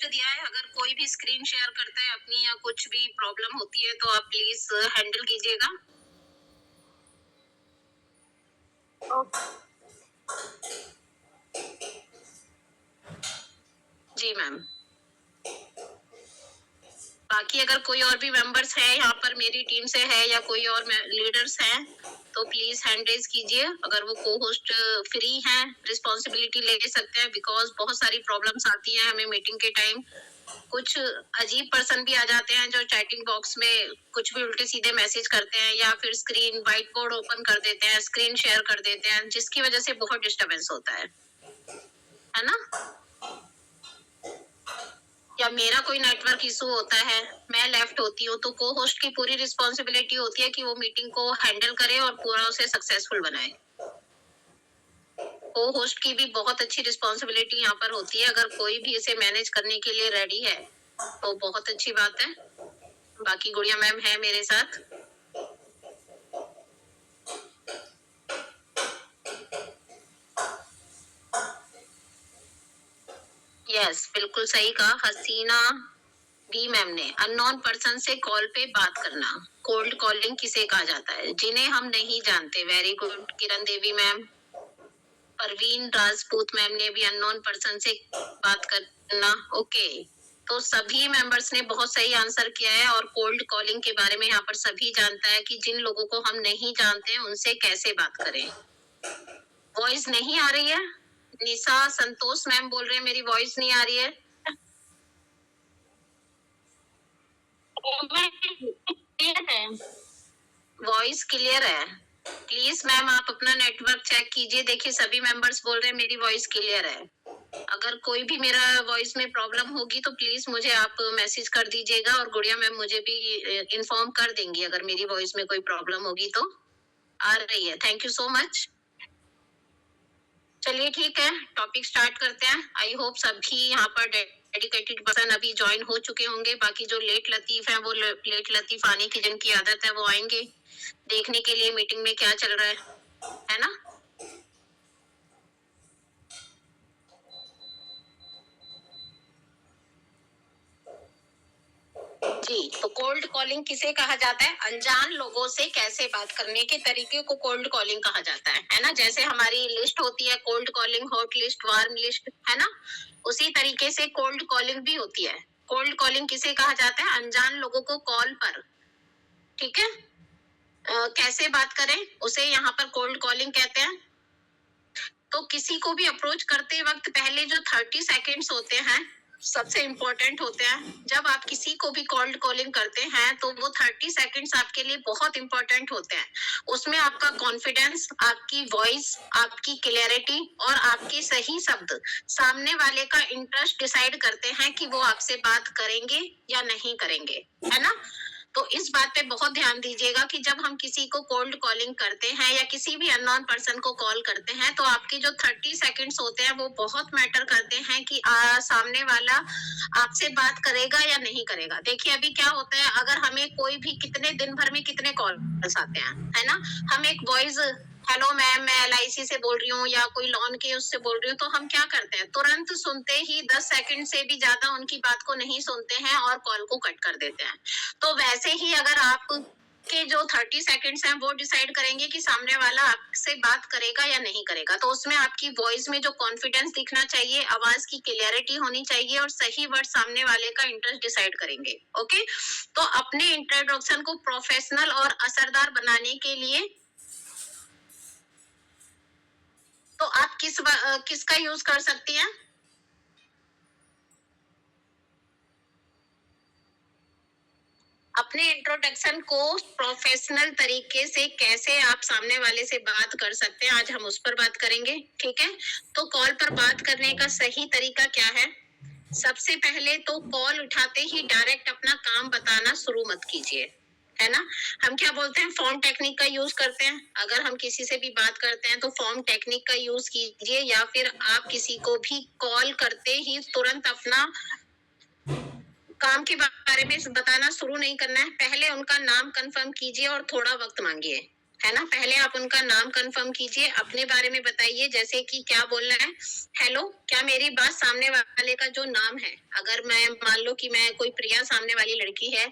दिया है। अगर कोई भी स्क्रीन शेयर करता है अपनी या कुछ भी प्रॉब्लम होती है तो आप प्लीज हैंडल कीजिएगा। जी मैम। बाकी अगर कोई और भी मेंबर्स है यहाँ पर मेरी टीम से है या कोई और लीडर्स हैं तो प्लीज हैंड रेज कीजिए। अगर वो को होस्ट फ्री हैं रिस्पॉन्सिबिलिटी ले सकते हैं, बिकॉज बहुत सारी प्रॉब्लम्स आती हैं हमें मीटिंग के टाइम। कुछ अजीब पर्सन भी आ जाते हैं जो चैटिंग बॉक्स में कुछ भी उल्टे सीधे मैसेज करते हैं या फिर स्क्रीन व्हाइट बोर्ड ओपन कर देते हैं, स्क्रीन शेयर कर देते हैं, जिसकी वजह से बहुत डिस्टर्बेंस होता है ना। या मेरा कोई नेटवर्क इशू होता है, मैं लेफ्ट होती हूँ, तो को होस्ट की पूरी रिस्पॉन्सिबिलिटी होती है कि वो मीटिंग को हैंडल करे और पूरा उसे सक्सेसफुल बनाए। को होस्ट की भी बहुत अच्छी रिस्पॉन्सिबिलिटी यहाँ पर होती है। अगर कोई भी इसे मैनेज करने के लिए रेडी है तो बहुत अच्छी बात है। बाकी गुड़िया मैम है मेरे साथ। यस, बिल्कुल सही कहा हसीना बी मैम ने। अननोन पर्सन से कॉल पे बात करना, कोल्ड कॉलिंग किसे कहा जाता है? जिन्हें हम नहीं जानते। Very good Kiran Devi ma'am. Parveen Rajput ma'am ने भी अननोन पर्सन से बात करना। ओके, तो सभी मेंबर्स ने बहुत सही आंसर किया है। और कोल्ड कॉलिंग के बारे में यहाँ पर सभी जानता है कि जिन लोगों को हम नहीं जानते हैं उनसे कैसे बात करें। वॉइस नहीं आ रही है? निशा संतोष मैम बोल रहे हैं मेरी वॉइस नहीं आ रही है। वॉइस क्लियर है? प्लीज मैम आप अपना नेटवर्क चेक कीजिए। देखिए सभी मेंबर्स बोल रहे हैं मेरी वॉइस क्लियर है। अगर कोई भी मेरा वॉइस में प्रॉब्लम होगी तो प्लीज मुझे आप मैसेज कर दीजिएगा और गुड़िया मैम मुझे भी इन्फॉर्म कर देंगी अगर मेरी वॉइस में कोई प्रॉब्लम होगी तो। आ रही है, थैंक यू सो मच। चलिए ठीक है, टॉपिक स्टार्ट करते हैं। आई होप सभी यहाँ पर डेडिकेटेड पर्सन अभी ज्वाइन हो चुके होंगे। बाकी जो लेट लतीफ है वो लेट लतीफ आने की जिनकी आदत है वो आएंगे देखने के लिए मीटिंग में क्या चल रहा है ना। जी, तो कोल्ड कॉलिंग किसे कहा जाता है? अनजान लोगों से कैसे बात करने के तरीके को कोल्ड कॉलिंग कहा जाता है ना। जैसे हमारी लिस्ट होती है cold calling, hot list, warm list, है ना, उसी तरीके से कोल्ड कॉलिंग भी होती है। कोल्ड कॉलिंग किसे कहा जाता है? अनजान लोगों को कॉल पर, ठीक है, कैसे बात करें उसे यहाँ पर कोल्ड कॉलिंग कहते हैं। तो किसी को भी अप्रोच करते वक्त पहले जो 30 सेकेंड्स होते हैं सबसे इंपॉर्टेंट होते हैं। जब आप किसी को भी कोल्ड कॉलिंग करते हैं तो वो 30 सेकेंड्स आपके लिए बहुत इंपॉर्टेंट होते हैं। उसमें आपका कॉन्फिडेंस, आपकी वॉइस, आपकी क्लियरिटी और आपके सही शब्द सामने वाले का इंटरेस्ट डिसाइड करते हैं कि वो आपसे बात करेंगे या नहीं करेंगे, है ना। तो इस बात पे बहुत ध्यान दीजिएगा कि जब हम किसी को कोल्ड कॉलिंग करते हैं या किसी भी अननोन पर्सन को कॉल करते हैं तो आपके जो 30 सेकंड्स होते हैं वो बहुत मैटर करते हैं कि सामने वाला आपसे बात करेगा या नहीं करेगा। देखिए अभी क्या होता है, अगर हमें कोई भी कितने दिन भर में कितने कॉल्स आते हैं, है ना। हम एक वॉइस हेलो मैम मैं LIC से बोल रही हूँ या कोई लोन के उससे बोल रही हूँ, तो हम क्या करते हैं तुरंत सुनते ही 10 सेकंड से भी ज्यादा उनकी बात को नहीं सुनते हैं और कॉल को कट कर देते हैं। तो वैसे ही अगर आप के जो 30 सेकंड्स हैं वो डिसाइड करेंगे कि सामने वाला आपसे बात करेगा या नहीं करेगा। तो उसमें आपकी वॉइस में जो कॉन्फिडेंस दिखना चाहिए, आवाज की क्लियरिटी होनी चाहिए और सही वर्ड सामने वाले का इंटरेस्ट डिसाइड करेंगे। ओके, तो अपने इंट्रोडक्शन को प्रोफेशनल और असरदार बनाने के लिए तो आप किसका यूज कर सकती हैं? अपने इंट्रोडक्शन को प्रोफेशनल तरीके से कैसे आप सामने वाले से बात कर सकते हैं, आज हम उस पर बात करेंगे, ठीक है। तो कॉल पर बात करने का सही तरीका क्या है? सबसे पहले तो कॉल उठाते ही डायरेक्ट अपना काम बताना शुरू मत कीजिए, है ना। हम क्या बोलते हैं, फोन टेक्निक का यूज करते हैं। अगर हम किसी से भी बात करते हैं तो फोन टेक्निक का यूज कीजिए, या फिर आप किसी को भी कॉल करते ही तुरंत अपना काम के बारे में बताना शुरू नहीं करना है। पहले उनका नाम कंफर्म कीजिए और थोड़ा वक्त मांगिए, है ना? पहले आप उनका नाम कंफर्म कीजिए, अपने बारे में बताइए, जैसे कि क्या बोलना है, हेलो, क्या मेरी बात सामने वाले का जो नाम है, अगर मैं मान लो कि मैं कोई प्रिया सामने वाली लड़की है,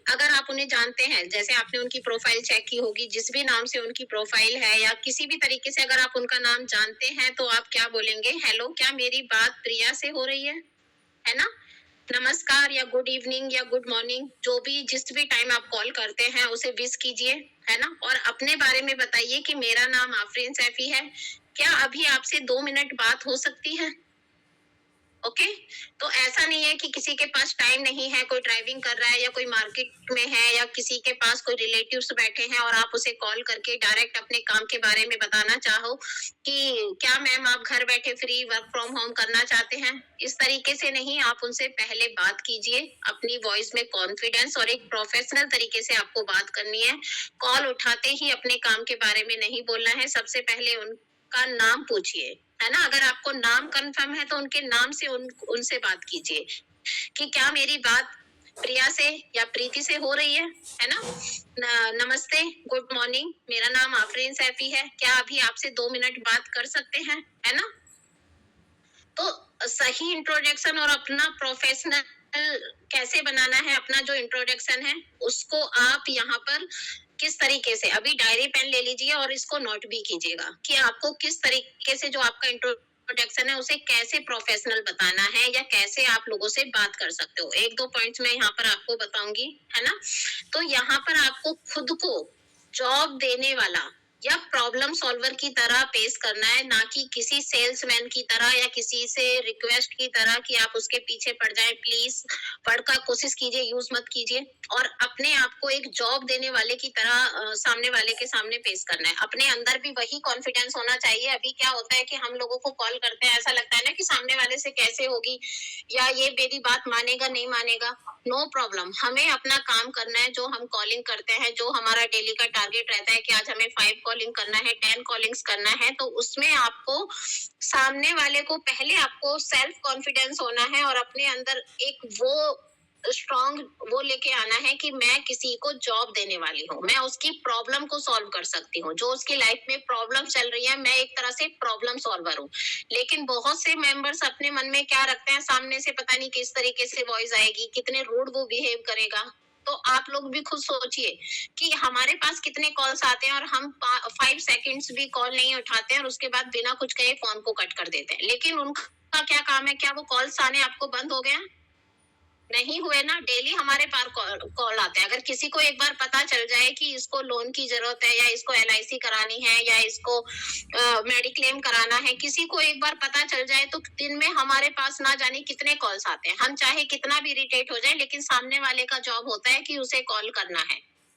अगर आप उन्हें जानते हैं, जैसे आपने उनकी प्रोफाइल चेक की होगी, जिस भी नाम से उनकी प्रोफाइल है या किसी भी तरीके से अगर आप उनका नाम जानते हैं, तो आप क्या बोलेंगे, हेलो, क्या मेरी बात प्रिया से हो रही है ना? नमस्कार या गुड इवनिंग या गुड मॉर्निंग, जो भी जिस भी टाइम आप कॉल करते हैं उसे विश कीजिए, है ना? और अपने बारे में बताइए कि मेरा नाम आफरीन सैफी है, क्या अभी आपसे 2 मिनट बात हो सकती है? ओके, तो ऐसा नहीं है कि किसी के पास टाइम नहीं है, कोई ड्राइविंग कर रहा है या कोई मार्केट में है या किसी के पास कोई रिलेटिव्स बैठे हैं और आप उसे कॉल करके डायरेक्ट अपने काम के बारे में बताना चाहो कि क्या मैम आप घर बैठे फ्री वर्क फ्रॉम होम करना चाहते हैं, इस तरीके से नहीं, आप उनसे पहले बात कीजिए, अपनी वॉइस में कॉन्फिडेंस और एक प्रोफेशनल तरीके से आपको बात करनी है। कॉल उठाते ही अपने काम के बारे में नहीं बोलना है, सबसे पहले उनका नाम पूछिए, है ना? अगर आपको नाम कंफर्म है तो उनके नाम से उनसे बात कीजिए कि क्या मेरी बात प्रिया से या प्रीति से हो रही है ना? नमस्ते, गुड मॉर्निंग, मेरा नाम आफरीन सैफी है, क्या अभी आपसे 2 मिनट बात कर सकते हैं, है ना? तो सही इंट्रोडक्शन और अपना प्रोफेशनल कैसे बनाना है, अपना जो इंट्रोडक्शन है उसको आप यहाँ पर किस तरीके से, अभी डायरी पेन ले लीजिए और इसको नोट भी कीजिएगा कि आपको किस तरीके से जो आपका इंट्रोडक्शन है उसे कैसे प्रोफेशनल बताना है या कैसे आप लोगों से बात कर सकते हो। 1-2 पॉइंट्स मैं यहाँ पर आपको बताऊंगी, है ना? तो यहाँ पर आपको खुद को जॉब देने वाला या प्रॉब्लम सॉल्वर की तरह पेश करना है, ना कि किसी सेल्समैन की तरह या किसी से रिक्वेस्ट की तरह कि आप उसके पीछे पड़ जाए। प्लीज पढ़कर कोशिश कीजिए, यूज मत कीजिए, और अपने आप को एक जॉब देने वाले की तरह सामने वाले के सामने पेश करना है। अपने अंदर भी वही कॉन्फिडेंस होना चाहिए। अभी क्या होता है कि हम लोगों को कॉल करते हैं, ऐसा लगता है ना कि सामने वाले से कैसे होगी या ये मेरी बात मानेगा नहीं मानेगा। नो प्रॉब्लम, हमें अपना काम करना है, जो हम कॉलिंग करते हैं, जो हमारा डेली का टारगेट रहता है कि आज हमें 5 कॉलिंग करना है, 10 कॉलिंग्स करना है, तो उसमें आपको सामने वाले को पहले आपको सेल्फ कॉन्फिडेंस होना है और अपने अंदर एक वो स्ट्रॉन्ग वो लेके आना है कि मैं किसी को जॉब देने वाली हूँ, मैं उसकी प्रॉब्लम को सॉल्व कर सकती हूँ, जो उसकी लाइफ में प्रॉब्लम चल रही है, मैं एक तरह से प्रॉब्लम सॉल्वर हूँ। लेकिन बहुत से मेंबर्स अपने मन में क्या रखते हैं, सामने से पता नहीं किस तरीके से वॉइस आएगी, कितने रूड वो बिहेव करेगा। तो आप लोग भी खुद सोचिए कि हमारे पास कितने कॉल्स आते हैं और हम 5 सेकंड्स भी कॉल नहीं उठाते हैं और उसके बाद बिना कुछ कहे फोन को कट कर देते हैं। लेकिन उनका क्या काम है, क्या वो कॉल्स आने आपको बंद हो गए हैं? नहीं हुए ना, डेली हमारे पास कॉल आते हैं। अगर किसी को एक बार पता चल जाए कि इसको लोन की जरूरत है या इसको LIC करानी है या इसको मेडिक्लेम कराना है, किसी को एक बार पता चल जाए तो दिन में हमारे पास ना जाने कितने कॉल्स आते हैं। हम चाहे कितना भी इरिटेट हो जाए, लेकिन सामने वाले का जॉब होता है कि उसे कॉल करना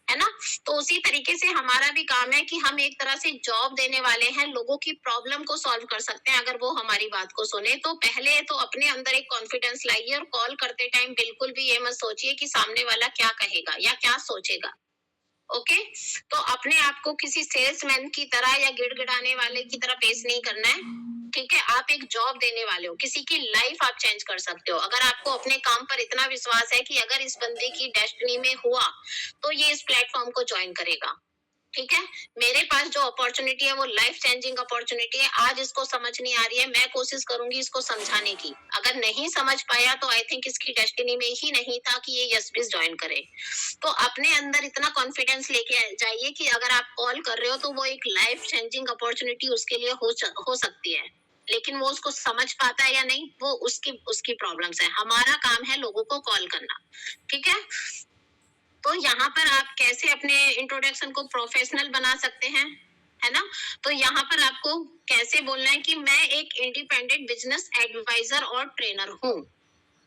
है ना? तो उसी तरीके से हमारा भी काम है कि हम एक तरह से जॉब देने वाले हैं, लोगों की प्रॉब्लम को सॉल्व कर सकते हैं अगर वो हमारी बात को सुने। तो पहले तो अपने अंदर एक कॉन्फिडेंस लाइए और कॉल करते टाइम बिल्कुल भी ये मत सोचिए कि सामने वाला क्या कहेगा या क्या सोचेगा। ओके, तो अपने आप को किसी सेल्समैन की तरह या गिड़गिड़ाने वाले की तरह पेश नहीं करना है, ठीक है? आप एक जॉब देने वाले हो, किसी की लाइफ आप चेंज कर सकते हो। अगर आपको अपने काम पर इतना विश्वास है कि अगर इस बंदे की डेस्टिनी में हुआ तो ये इस प्लेटफॉर्म को ज्वाइन करेगा, ठीक है? मेरे पास जो अपॉर्चुनिटी है वो लाइफ चेंजिंग अपॉर्चुनिटी है। आज इसको समझ नहीं आ रही है, मैं कोशिश करूंगी इसको समझाने की। अगर नहीं समझ पाया तो आई थिंक इसकी डेस्टिनी में ही नहीं था कि ये यशबिस ज्वाइन करे। तो अपने अंदर इतना कॉन्फिडेंस लेके जाइए कि अगर आप कॉल कर रहे हो तो वो एक लाइफ चेंजिंग अपॉर्चुनिटी उसके लिए हो सकती है। लेकिन वो उसको समझ पाता है या नहीं, वो उसकी उसकी प्रॉब्लम्स है। हमारा काम है लोगों को कॉल करना, ठीक है? तो यहाँ पर आप कैसे अपने इंट्रोडक्शन को प्रोफेशनल बना सकते हैं, है ना? तो यहाँ पर आपको कैसे बोलना है कि मैं एक इंडिपेंडेंट बिजनेस एडवाइजर और ट्रेनर हूँ,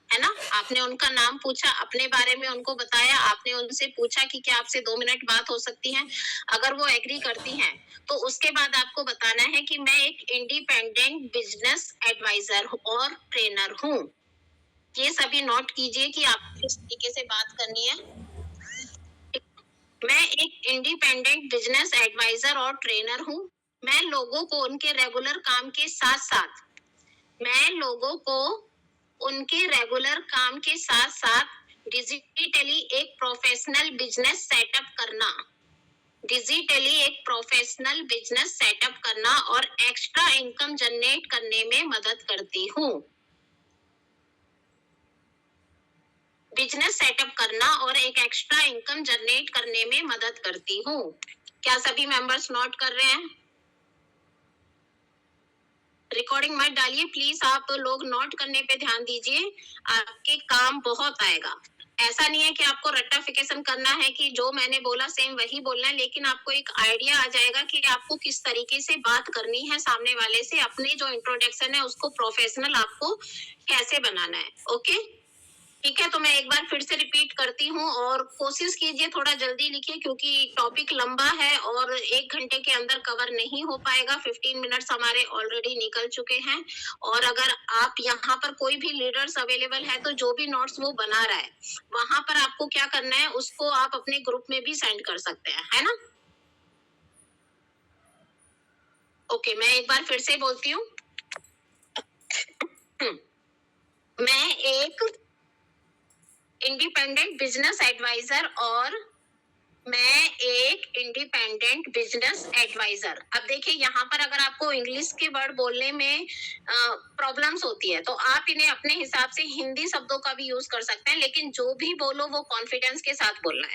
है ना? आपने उनका नाम पूछा, अपने बारे में उनको बताया, आपने उनसे पूछा कि क्या आपसे 2 मिनट बात हो सकती है। अगर वो एग्री करती हैं, तो उसके बाद आपको बताना है कि मैं एक इंडिपेंडेंट बिजनेस एडवाइजर और ट्रेनर हूँ। ये सभी नोट कीजिए कि आपको किस तरीके से बात करनी है। मैं एक इंडिपेंडेंट बिजनेस एडवाइजर और ट्रेनर हूँ। मैं लोगों को उनके रेगुलर काम के साथ साथ मैं लोगों को उनके रेगुलर काम के साथ साथ डिजिटली एक प्रोफेशनल बिजनेस सेटअप करना डिजिटली एक प्रोफेशनल बिजनेस सेटअप करना और एक्स्ट्रा इनकम जनरेट करने में मदद करती हूँ। बिजनेस सेटअप करना और एक एक्स्ट्रा इनकम जनरेट करने में मदद करती हूँ। क्या सभी मेंबर्स नोट कर रहे हैं? रिकॉर्डिंग मत डालिए प्लीज, आप लोग नोट करने पे ध्यान दीजिए, आपके काम बहुत आएगा। ऐसा नहीं है कि आपको रट्टाफिकेशन करना है कि जो मैंने बोला सेम वही बोलना है, लेकिन आपको एक आइडिया आ जाएगा कि आपको किस तरीके से बात करनी है सामने वाले से, अपने जो इंट्रोडक्शन है उसको प्रोफेशनल आपको कैसे बनाना है। ओके ठीक है, तो मैं एक बार फिर से रिपीट करती हूँ और कोशिश कीजिए थोड़ा जल्दी लिखिए, क्योंकि टॉपिक लंबा है और 1 घंटे के अंदर कवर नहीं हो पाएगा। 15 मिनट्स हमारे ऑलरेडी निकल चुके हैं। और अगर आप यहाँ पर कोई भी लीडर्स अवेलेबल है तो जो भी नोट्स वो बना रहा है वहां पर आपको क्या करना है, उसको आप अपने ग्रुप में भी सेंड कर सकते हैं, है ना। ओके, मैं एक बार फिर से बोलती हूँ। मैं एक इंडिपेंडेंट बिजनेस एडवाइजर और मैं एक इंडिपेंडेंट बिजनेस एडवाइजर। अब देखिए यहाँ पर अगर आपको इंग्लिश के वर्ड बोलने में प्रॉब्लम्स होती है तो आप इन्हें अपने हिसाब से हिंदी शब्दों का भी यूज कर सकते हैं, लेकिन जो भी बोलो वो कॉन्फिडेंस के साथ बोलना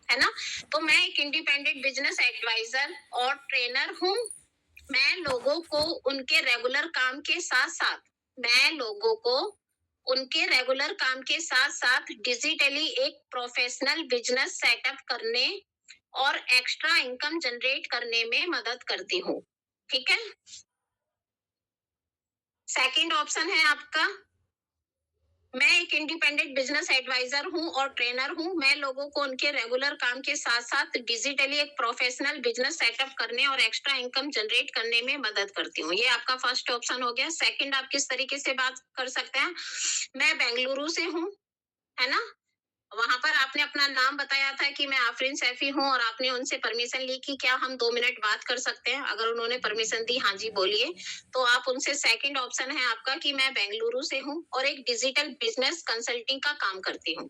है ना। तो मैं एक इंडिपेंडेंट बिजनेस एडवाइजर और ट्रेनर हूँ। मैं लोगों को उनके रेगुलर काम के साथ साथ डिजिटली एक प्रोफेशनल बिजनेस सेटअप करने और एक्स्ट्रा इनकम जनरेट करने में मदद करती हूँ। ठीक है, सेकंड ऑप्शन है आपका, मैं एक इंडिपेंडेंट बिजनेस एडवाइजर हूँ और ट्रेनर हूँ। मैं लोगों को उनके रेगुलर काम के साथ साथ डिजिटली एक प्रोफेशनल बिजनेस सेटअप करने और एक्स्ट्रा इनकम जनरेट करने में मदद करती हूँ। ये आपका फर्स्ट ऑप्शन हो गया। सेकंड आप किस तरीके से बात कर सकते हैं, मैं बेंगलुरु से हूँ, है ना। वहां पर आपने अपना नाम बताया था कि मैं आफरीन सैफी हूँ और आपने उनसे परमिशन ली कि क्या हम 2 मिनट बात कर सकते हैं। अगर उन्होंने परमिशन दी, हाँ जी बोलिए, तो आप उनसे सेकंड ऑप्शन है आपका कि मैं बेंगलुरु से हूँ और एक डिजिटल बिजनेस कंसल्टिंग का काम करती हूँ।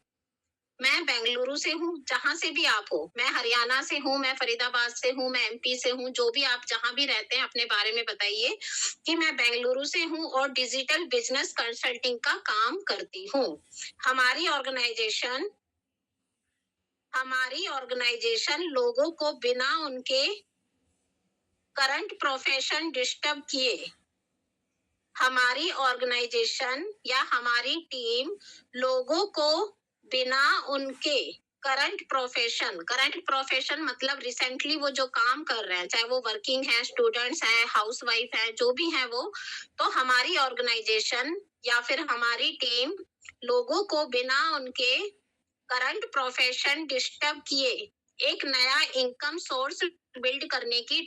मैं बेंगलुरु से हूँ, जहां से भी आप हो, मैं हरियाणा से हूँ, मैं फरीदाबाद से हूँ, मैं एमपी से हूँ, जो भी आप जहां भी रहते हैं अपने बारे में बताइए कि मैं बेंगलुरु से हूँ और डिजिटल बिजनेस कंसल्टिंग का काम करती हूँ। हमारी ऑर्गेनाइजेशन लोगों को बिना उनके करंट प्रोफेशन डिस्टर्ब किए, हमारी ऑर्गेनाइजेशन या हमारी टीम लोगों को बिना उनके करंट प्रोफेशन मतलब रिसेंटली वो जो काम कर रहे हैं, चाहे वो वर्किंग है, स्टूडेंट्स हैं, हाउसवाइफ है, जो भी है वो, तो हमारी ऑर्गेनाइजेशन या फिर हमारी टीम लोगों को बिना उनके करंट प्रोफेशन डिस्टर्ब किए एक नया इनकम सोर्स बिल्ड करने की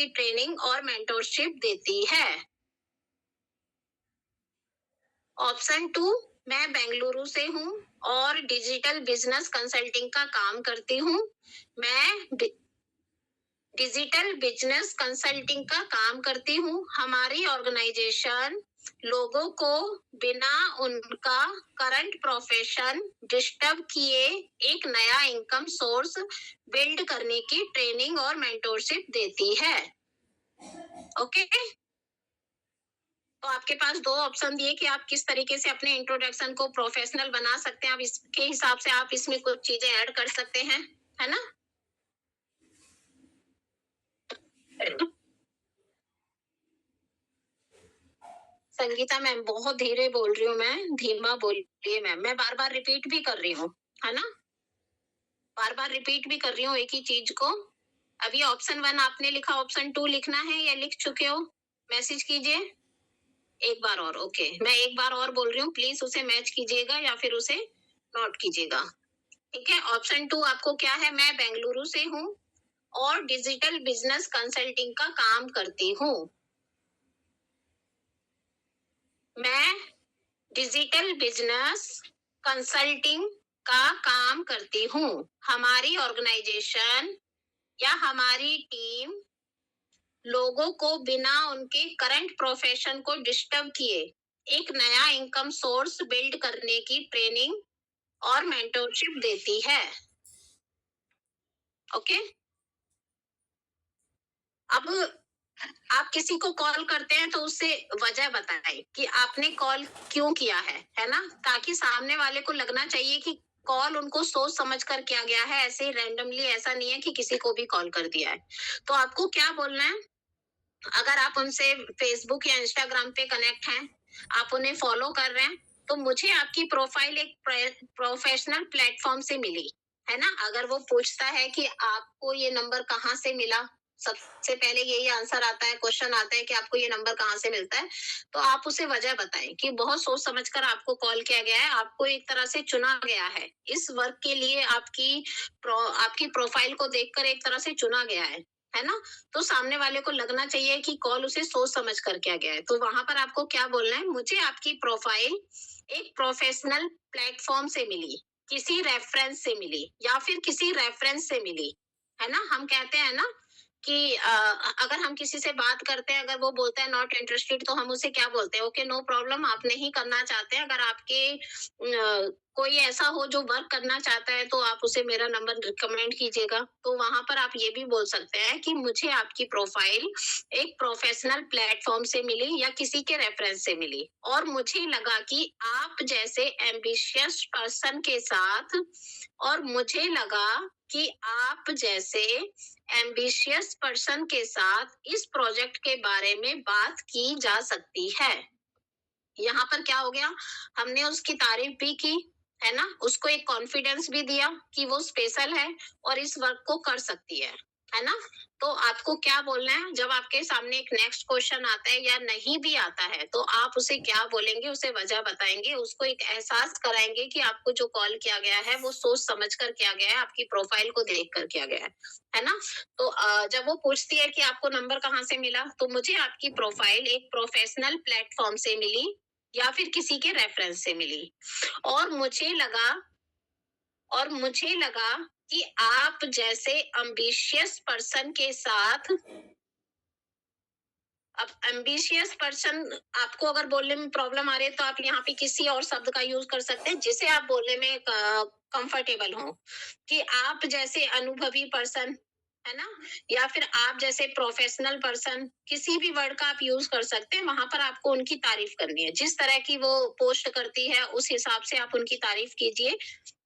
ट्रेनिंग और मेंटोरशिप देती है। ऑप्शन 2, मैं बेंगलुरु से हूँ और डिजिटल बिजनेस कंसल्टिंग का काम करती हूँ। मैं डिजिटल बिजनेस कंसल्टिंग का काम करती हूँ। हमारी ऑर्गेनाइजेशन लोगों को बिना उनका करंट प्रोफेशन डिस्टर्ब किए एक नया इनकम सोर्स बिल्ड करने की ट्रेनिंग और मेंटोरशिप देती है। ओके, तो आपके पास 2 ऑप्शन दिए कि आप किस तरीके से अपने इंट्रोडक्शन को प्रोफेशनल बना सकते हैं। आप इसके हिसाब से आप इसमें कुछ चीजें ऐड कर सकते हैं, है ना। संगीता मैम बहुत धीरे बोल रही हूँ, मैं धीमा बोल रही है मैम, मैं बार बार रिपीट भी कर रही हूँ, है ना, बार बार रिपीट भी कर रही हूँ एक ही चीज को। अभी ऑप्शन 1 आपने लिखा, ऑप्शन 2 लिखना है या लिख चुके हो, मैसेज कीजिए एक बार और। ओके, मैं एक बार और बोल रही हूँ, प्लीज उसे मैच कीजिएगा या फिर उसे नोट कीजिएगा। ठीक है, ऑप्शन 2 आपको क्या है, मैं बेंगलुरु से हूँ और डिजिटल बिजनेस कंसल्टिंग का काम करती हूँ। मैं डिजिटल बिजनेस कंसल्टिंग का काम करती हूँ। हमारी ऑर्गेनाइजेशन या हमारी टीम लोगों को बिना उनके करंट प्रोफेशन को डिस्टर्ब किए एक नया इनकम सोर्स बिल्ड करने की ट्रेनिंग और मेंटरशिप देती है। ओके। अब आप किसी को कॉल करते हैं तो उससे वजह बताएं कि आपने कॉल क्यों किया है ना? ताकि सामने वाले को लगना चाहिए कि कॉल उनको सोच समझ कर किया गया है, ऐसे ही रैंडमली ऐसा नहीं है कि किसी को भी कॉल कर दिया है। तो आपको क्या बोलना है? अगर आप उनसे फेसबुक या इंस्टाग्राम पे कनेक्ट हैं, आप उन्हें फॉलो कर रहे हैं, तो मुझे आपकी प्रोफाइल एक प्रोफेशनल प्लेटफॉर्म से मिली, है ना? अगर वो पूछता है कि आपको ये नंबर कहाँ से मिला, सबसे पहले यही आंसर आता है, क्वेश्चन आता है कि आपको ये नंबर कहाँ से मिलता है, तो आप उसे वजह बताएं कि बहुत सोच समझ कर आपको कॉल किया गया है, आपको एक तरह से चुना गया है इस वर्क के लिए, आपकी प्रोफाइल को देखकर एक तरह से चुना गया है ना? तो सामने वाले को लगना चाहिए कि कॉल उसे सोच समझ कर किया गया है। तो वहां पर आपको क्या बोलना है? मुझे आपकी प्रोफाइल एक प्रोफेशनल प्लेटफॉर्म से मिली, किसी रेफरेंस से मिली या फिर किसी रेफरेंस से मिली, है ना? हम कहते हैं ना कि अगर हम किसी से बात करते हैं, अगर वो बोलता है नॉट इंटरेस्टेड, तो हम उसे क्या बोलते हैं? ओके, नो प्रॉब्लम, आप नहीं करना चाहते हैं। अगर आपके कोई ऐसा हो जो वर्क करना चाहता है, तो आप उसे मेरा नंबर रिकमेंड कीजिएगा। तो वहां पर आप ये भी बोल सकते हैं कि मुझे आपकी प्रोफाइल एक प्रोफेशनल प्लेटफॉर्म से मिली या किसी के रेफरेंस से मिली, और मुझे लगा कि आप जैसे एम्बिशियस पर्सन के साथ और मुझे लगा कि आप जैसे एम्बिशियस पर्सन के साथ इस प्रोजेक्ट के बारे में बात की जा सकती है। यहाँ पर क्या हो गया? हमने उसकी तारीफ भी की, है ना? उसको एक कॉन्फिडेंस भी दिया कि वो स्पेशल है और इस वर्क को कर सकती है ना? तो आपको क्या बोलना है? जब आपके सामने एक नेक्स्ट क्वेश्चन आता है या नहीं भी आता है, तो आप उसे क्या बोलेंगे? उसे वजह बताएंगे, उसको एक एहसास कराएंगे कि आपको जो कॉल किया गया है वो सोच समझ कर किया गया है, आपकी प्रोफाइल को देख कर किया गया है ना? तो जब वो पूछती है कि आपको नंबर कहाँ से मिला, तो मुझे आपकी प्रोफाइल एक प्रोफेशनल प्लेटफॉर्म से मिली या फिर किसी के रेफरेंस से मिली, और मुझे लगा और मुझे लगा कि आप जैसे एम्बिशियस पर्सन के साथ, अब एम्बिशियस पर्सन, आपको अगर बोलने में प्रॉब्लम आ रही है तो आप यहाँ पे किसी और शब्द का यूज कर सकते हैं जिसे आप बोलने में कंफर्टेबल हो, कि आप जैसे अनुभवी पर्सन, है ना? या फिर आप जैसे प्रोफेशनल पर्सन, किसी भी वर्ड का आप यूज कर सकते हैं। वहां पर आपको उनकी तारीफ करनी है, जिस तरह की वो पोस्ट करती है उस हिसाब से आप उनकी तारीफ कीजिए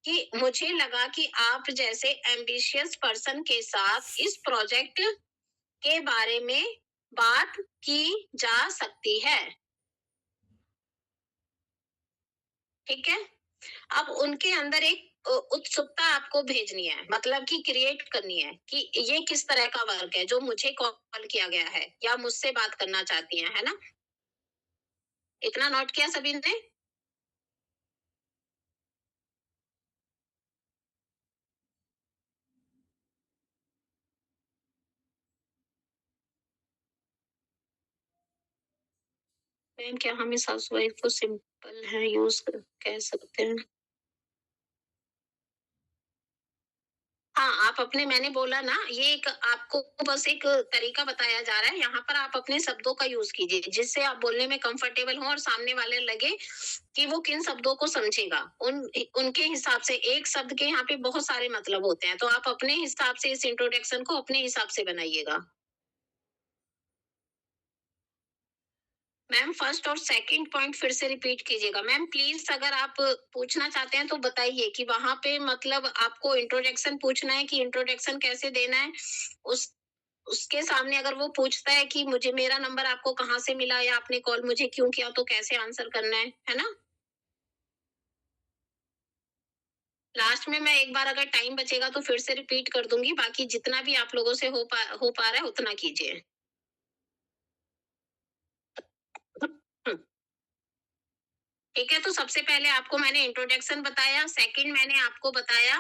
कि मुझे लगा कि आप जैसे एम्बिशियस पर्सन के साथ इस प्रोजेक्ट के बारे में बात की जा सकती है। ठीक है? अब उनके अंदर एक उत्सुकता आपको भेजनी है, मतलब कि क्रिएट करनी है कि ये किस तरह का वर्क है जो मुझे कॉल किया गया है या मुझसे बात करना चाहती हैं, है ना? इतना नोट किया सभी ने? मैम, क्या हम इस हाउसवाइफ को सिंपल है यूज कह सकते हैं? हाँ, आप अपने, मैंने बोला ना, ये एक आपको बस एक तरीका बताया जा रहा है। यहाँ पर आप अपने शब्दों का यूज कीजिए जिससे आप बोलने में कंफर्टेबल हो और सामने वाले लगे कि वो किन शब्दों को समझेगा। उनके हिसाब से एक शब्द के यहाँ पे बहुत सारे मतलब होते हैं, तो आप अपने हिसाब से इस इंट्रोडक्शन को अपने हिसाब से बनाइएगा। मैम, फर्स्ट और सेकंड पॉइंट फिर से रिपीट कीजिएगा। मैम प्लीज, अगर आप पूछना चाहते हैं तो बताइए कि वहां पे मतलब आपको इंट्रोडक्शन पूछना है कि इंट्रोडक्शन कैसे देना है। उस उसके सामने अगर वो पूछता है कि मुझे मेरा नंबर आपको कहाँ से मिला या आपने कॉल मुझे क्यों किया, तो कैसे आंसर करना है ना? लास्ट में मैं एक बार अगर टाइम बचेगा तो फिर से रिपीट कर दूंगी, बाकी जितना भी आप लोगों से हो पा रहा है उतना कीजिए। ठीक है, तो सबसे पहले आपको मैंने इंट्रोडक्शन बताया, सेकंड मैंने आपको बताया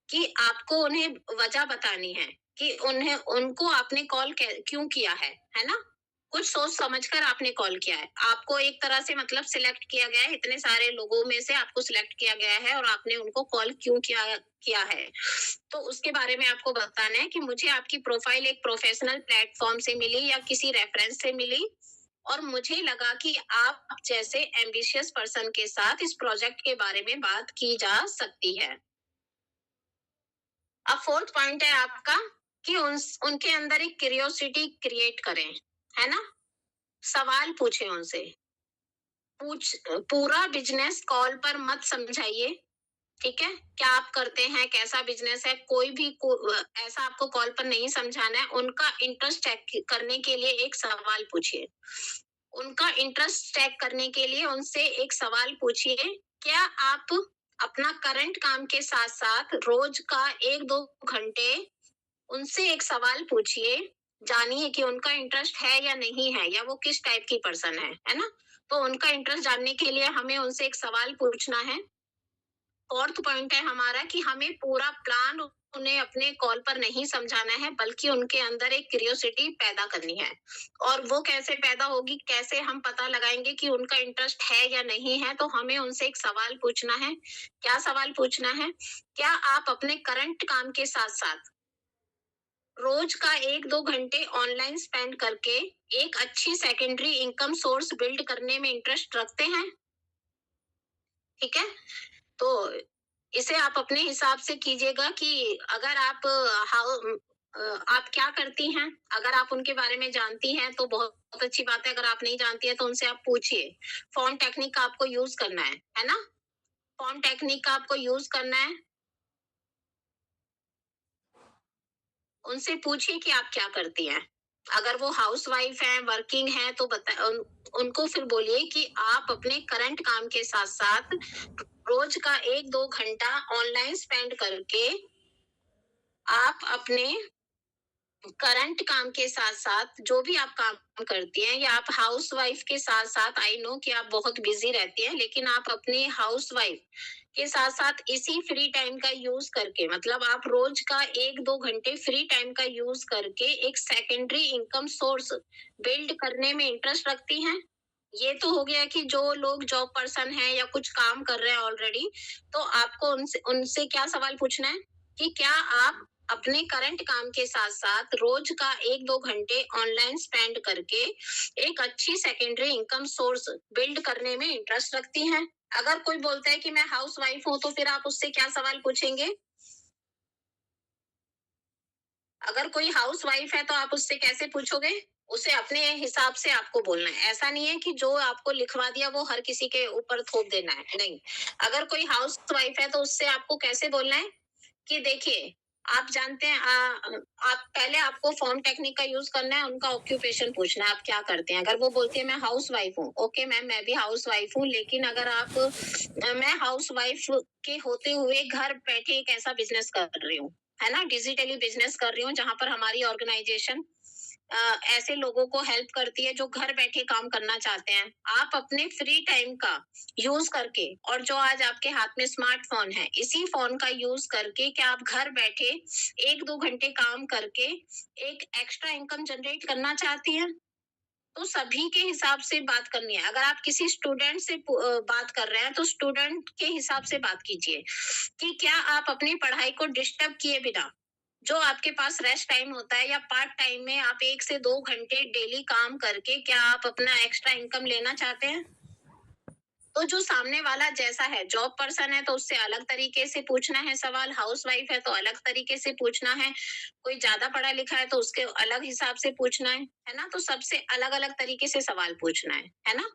कि आपको उन्हें वजह बतानी है कि उन्हें उनको आपने कॉल क्यों किया है ना? कुछ सोच समझकर आपने कॉल किया है, आपको एक तरह से मतलब सिलेक्ट किया गया है, इतने सारे लोगों में से आपको सिलेक्ट किया गया है और आपने उनको कॉल क्यों किया किया है। तो उसके बारे में आपको बताना है कि मुझे आपकी प्रोफाइल एक प्रोफेशनल प्लेटफॉर्म से मिली या किसी रेफरेंस से मिली, और मुझे लगा कि आप जैसे एम्बिशियस पर्सन के साथ इस प्रोजेक्ट के बारे में बात की जा सकती है। अब फोर्थ पॉइंट है आपका कि उनके अंदर एक क्यूरियोसिटी क्रिएट करें, है ना? सवाल पूछें उनसे। पूरा बिजनेस कॉल पर मत समझाइए, ठीक है? क्या आप करते हैं, कैसा बिजनेस है, कोई भी ऐसा आपको कॉल पर नहीं समझाना है। उनका इंटरेस्ट चेक करने के लिए एक सवाल पूछिए। उनका इंटरेस्ट चेक करने के लिए उनसे एक सवाल पूछिए, क्या आप अपना करंट काम के साथ साथ रोज का 1-2 घंटे उनसे एक सवाल पूछिए, जानिए कि उनका इंटरेस्ट है या नहीं है, या वो किस टाइप की पर्सन है ना? तो उनका इंटरेस्ट जानने के लिए हमें उनसे एक सवाल पूछना है। फोर्थ पॉइंट है हमारा कि हमें पूरा प्लान उन्हें अपने कॉल पर नहीं समझाना है, बल्कि उनके अंदर एक क्यूरियोसिटी पैदा करनी है। और वो कैसे पैदा होगी, कैसे हम पता लगाएंगे कि उनका इंटरेस्ट है या नहीं है? तो हमें उनसे एक सवाल पूछना है। क्या सवाल पूछना है? क्या आप अपने करंट काम के साथ साथ रोज का 1-2 घंटे ऑनलाइन स्पेंड करके एक अच्छी सेकेंडरी इनकम सोर्स बिल्ड करने में इंटरेस्ट रखते हैं? ठीक है? तो इसे आप अपने हिसाब से कीजिएगा कि अगर आप आप क्या करती हैं? अगर आप उनके बारे में जानती हैं तो बहुत अच्छी बात है, अगर आप नहीं जानती हैं तो उनसे आप पूछिए। फ़ोन टेक्निक का आपको यूज़ करना है ना? फ़ोन टेक्निक का आपको यूज़ करना है। उनसे पूछिए कि आप क्या करती हैं? अगर वो हाउसवाइफ हैं, वर्किंग हैं तो उनको फिर बोलिए कि आप अपने करंट काम के साथ-साथ रोज का 1-2 घंटा ऑनलाइन स्पेंड करके आप अपने करंट काम के साथ-साथ जो भी आप काम करती हैं, या आप हाउसवाइफ के साथ-साथ, आई नो कि आप बहुत बिज़ी रहती हैं, लेकिन आप अपनी हाउसवाइफ के साथ-साथ इसी फ्री टाइम का यूज़ करके, मतलब आप रोज का 1-2 घंटे फ्री टाइम का यूज़ करके एक सेकेंडरी इनकम सोर्स बिल्ड करने में इंटरेस्ट रखती हैं। ये तो हो गया कि जो लोग जॉब पर्सन हैं या कुछ काम कर रहे हैं ऑलरेडी, तो आपको उनसे उनसे क्या सवाल पूछना है कि क्या आप अपने करंट काम के साथ-साथ रोज का 1-2 घंटे ऑनलाइन स्पेंड करके एक अच्छी सेकेंडरी इनकम सोर्स बिल्ड करने में इंटरेस्ट रखती हैं? अगर कोई बोलता है कि मैं हाउसवाइफ हूँ, तो फिर आप उससे क्या सवाल पूछेंगे? अगर कोई हाउसवाइफ है तो आप उससे कैसे पूछोगे? उसे अपने हिसाब से आपको बोलना है। ऐसा नहीं है कि जो आपको लिखवा दिया वो हर किसी के ऊपर थोप देना है, नहीं। अगर कोई हाउसवाइफ है तो उससे आपको कैसे बोलना है कि देखिए, आप जानते हैं, आप पहले आपको फ़ोन टेक्निक का यूज़ करना है, उनका ऑक्यूपेशन पूछना है, आप क्या करते हैं? अगर वो बोलती है मैं हाउसवाइफ हूँ, ओके मैम, मैं भी हाउसवाइफ हूँ, लेकिन अगर आप मैं हाउसवाइफ के होते हुए घर बैठे एक ऐसा बिज़नेस कर रही हूँ, है ना? डिजिटली बिज़नेस कर रही हूँ, जहाँ पर हमारी ऑर्गेनाइज़ेशन ऐसे लोगों को हेल्प करती है जो घर बैठे काम करना चाहते हैं। आप अपने फ्री टाइम का यूज़ करके, और जो आज आपके हाथ में स्मार्टफ़ोन है, इसी फ़ोन का यूज़ करके क्या आप घर बैठे 1-2 घंटे काम करके एक एक्स्ट्रा इनकम जनरेट करना चाहती हैं? तो सभी के हिसाब से बात करनी है। अगर आप किसी स्टूडेंट से बात कर रहे हैं, तो स्टूडेंट के हिसाब से बात कीजिए कि क्या आप अपनी पढ़ाई को डिस्टर्ब किए बिना, जो आपके पास रेस्ट टाइम होता है या पार्ट टाइम में आप 1 से 2 घंटे डेली काम करके क्या आप अपना एक्स्ट्रा इनकम लेना चाहते हैं? तो जो सामने वाला जैसा है, जॉब पर्सन है तो उससे अलग तरीके से पूछना है सवाल, हाउसवाइफ है तो अलग तरीके से पूछना है, कोई ज़्यादा पढ़ा लिखा है तो उसके अलग हिसाब से पूछना है ना? तो सबसे अलग-अलग तरीके से सवाल पूछना है ना?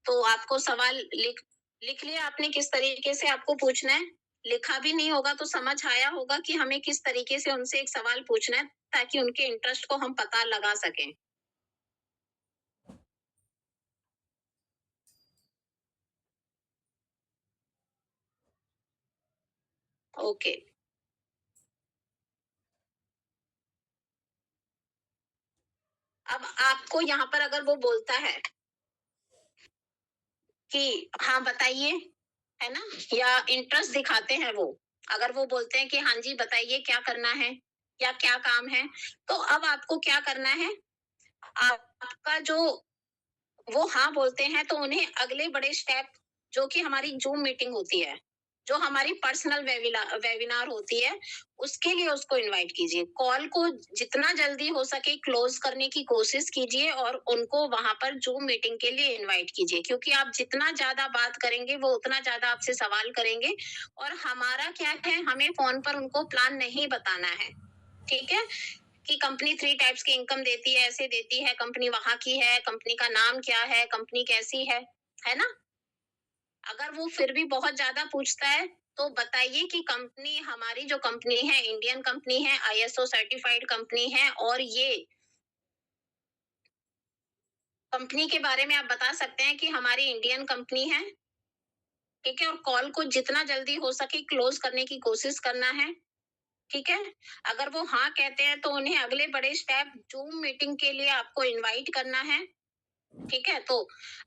तो आपको सवाल लिख लिख लिया आपने किस तरीके से आपको पूछना है? लिखा भी नहीं होगा तो समझ आया होगा कि हमें किस तरीके से उनसे एक सवाल पूछना है, ताकि उनके इंटरेस्ट को हम पता लगा सकें। ओके। अब आपको यहाँ पर अगर वो बोलता है कि हाँ बताइए, है ना? या इंटरेस्ट दिखाते हैं वो, अगर वो बोलते हैं कि हाँ जी बताइए क्या करना है या क्या काम है, तो अब आपको क्या करना है? आपका जो वो हाँ बोलते हैं तो उन्हें अगले बड़े स्टेप, जो कि हमारी ज़ूम मीटिंग होती है, जो हमारी पर्सनल वेबिनार होती है, उसके लिए उसको इनवाइट कीजिए। कॉल को जितना जल्दी हो सके क्लोज करने की कोशिश कीजिए और उनको वहां पर जूम मीटिंग के लिए इनवाइट कीजिए, क्योंकि आप जितना ज्यादा बात करेंगे वो उतना ज्यादा आपसे सवाल करेंगे। और हमारा क्या है, हमें फोन पर उनको प्लान नहीं बताना है, ठीक है, कि कंपनी 3 टाइप्स की इनकम देती है, ऐसे देती है, कंपनी वहां की है, कंपनी का नाम क्या है, कंपनी कैसी है ना। अगर वो फिर भी बहुत ज्यादा पूछता है तो बताइए कि कंपनी, हमारी जो कंपनी है इंडियन कंपनी है, आईएसओ सर्टिफाइड कंपनी है, और ये कंपनी के बारे में आप बता सकते हैं कि हमारी इंडियन कंपनी है, ठीक है। और कॉल को जितना जल्दी हो सके क्लोज करने की कोशिश करना है, ठीक है। अगर वो हाँ कहते हैं तो उन्हें अगले बड़े स्टेप जूम मीटिंग के लिए आपको इनवाइट करना है, ठीक है। तो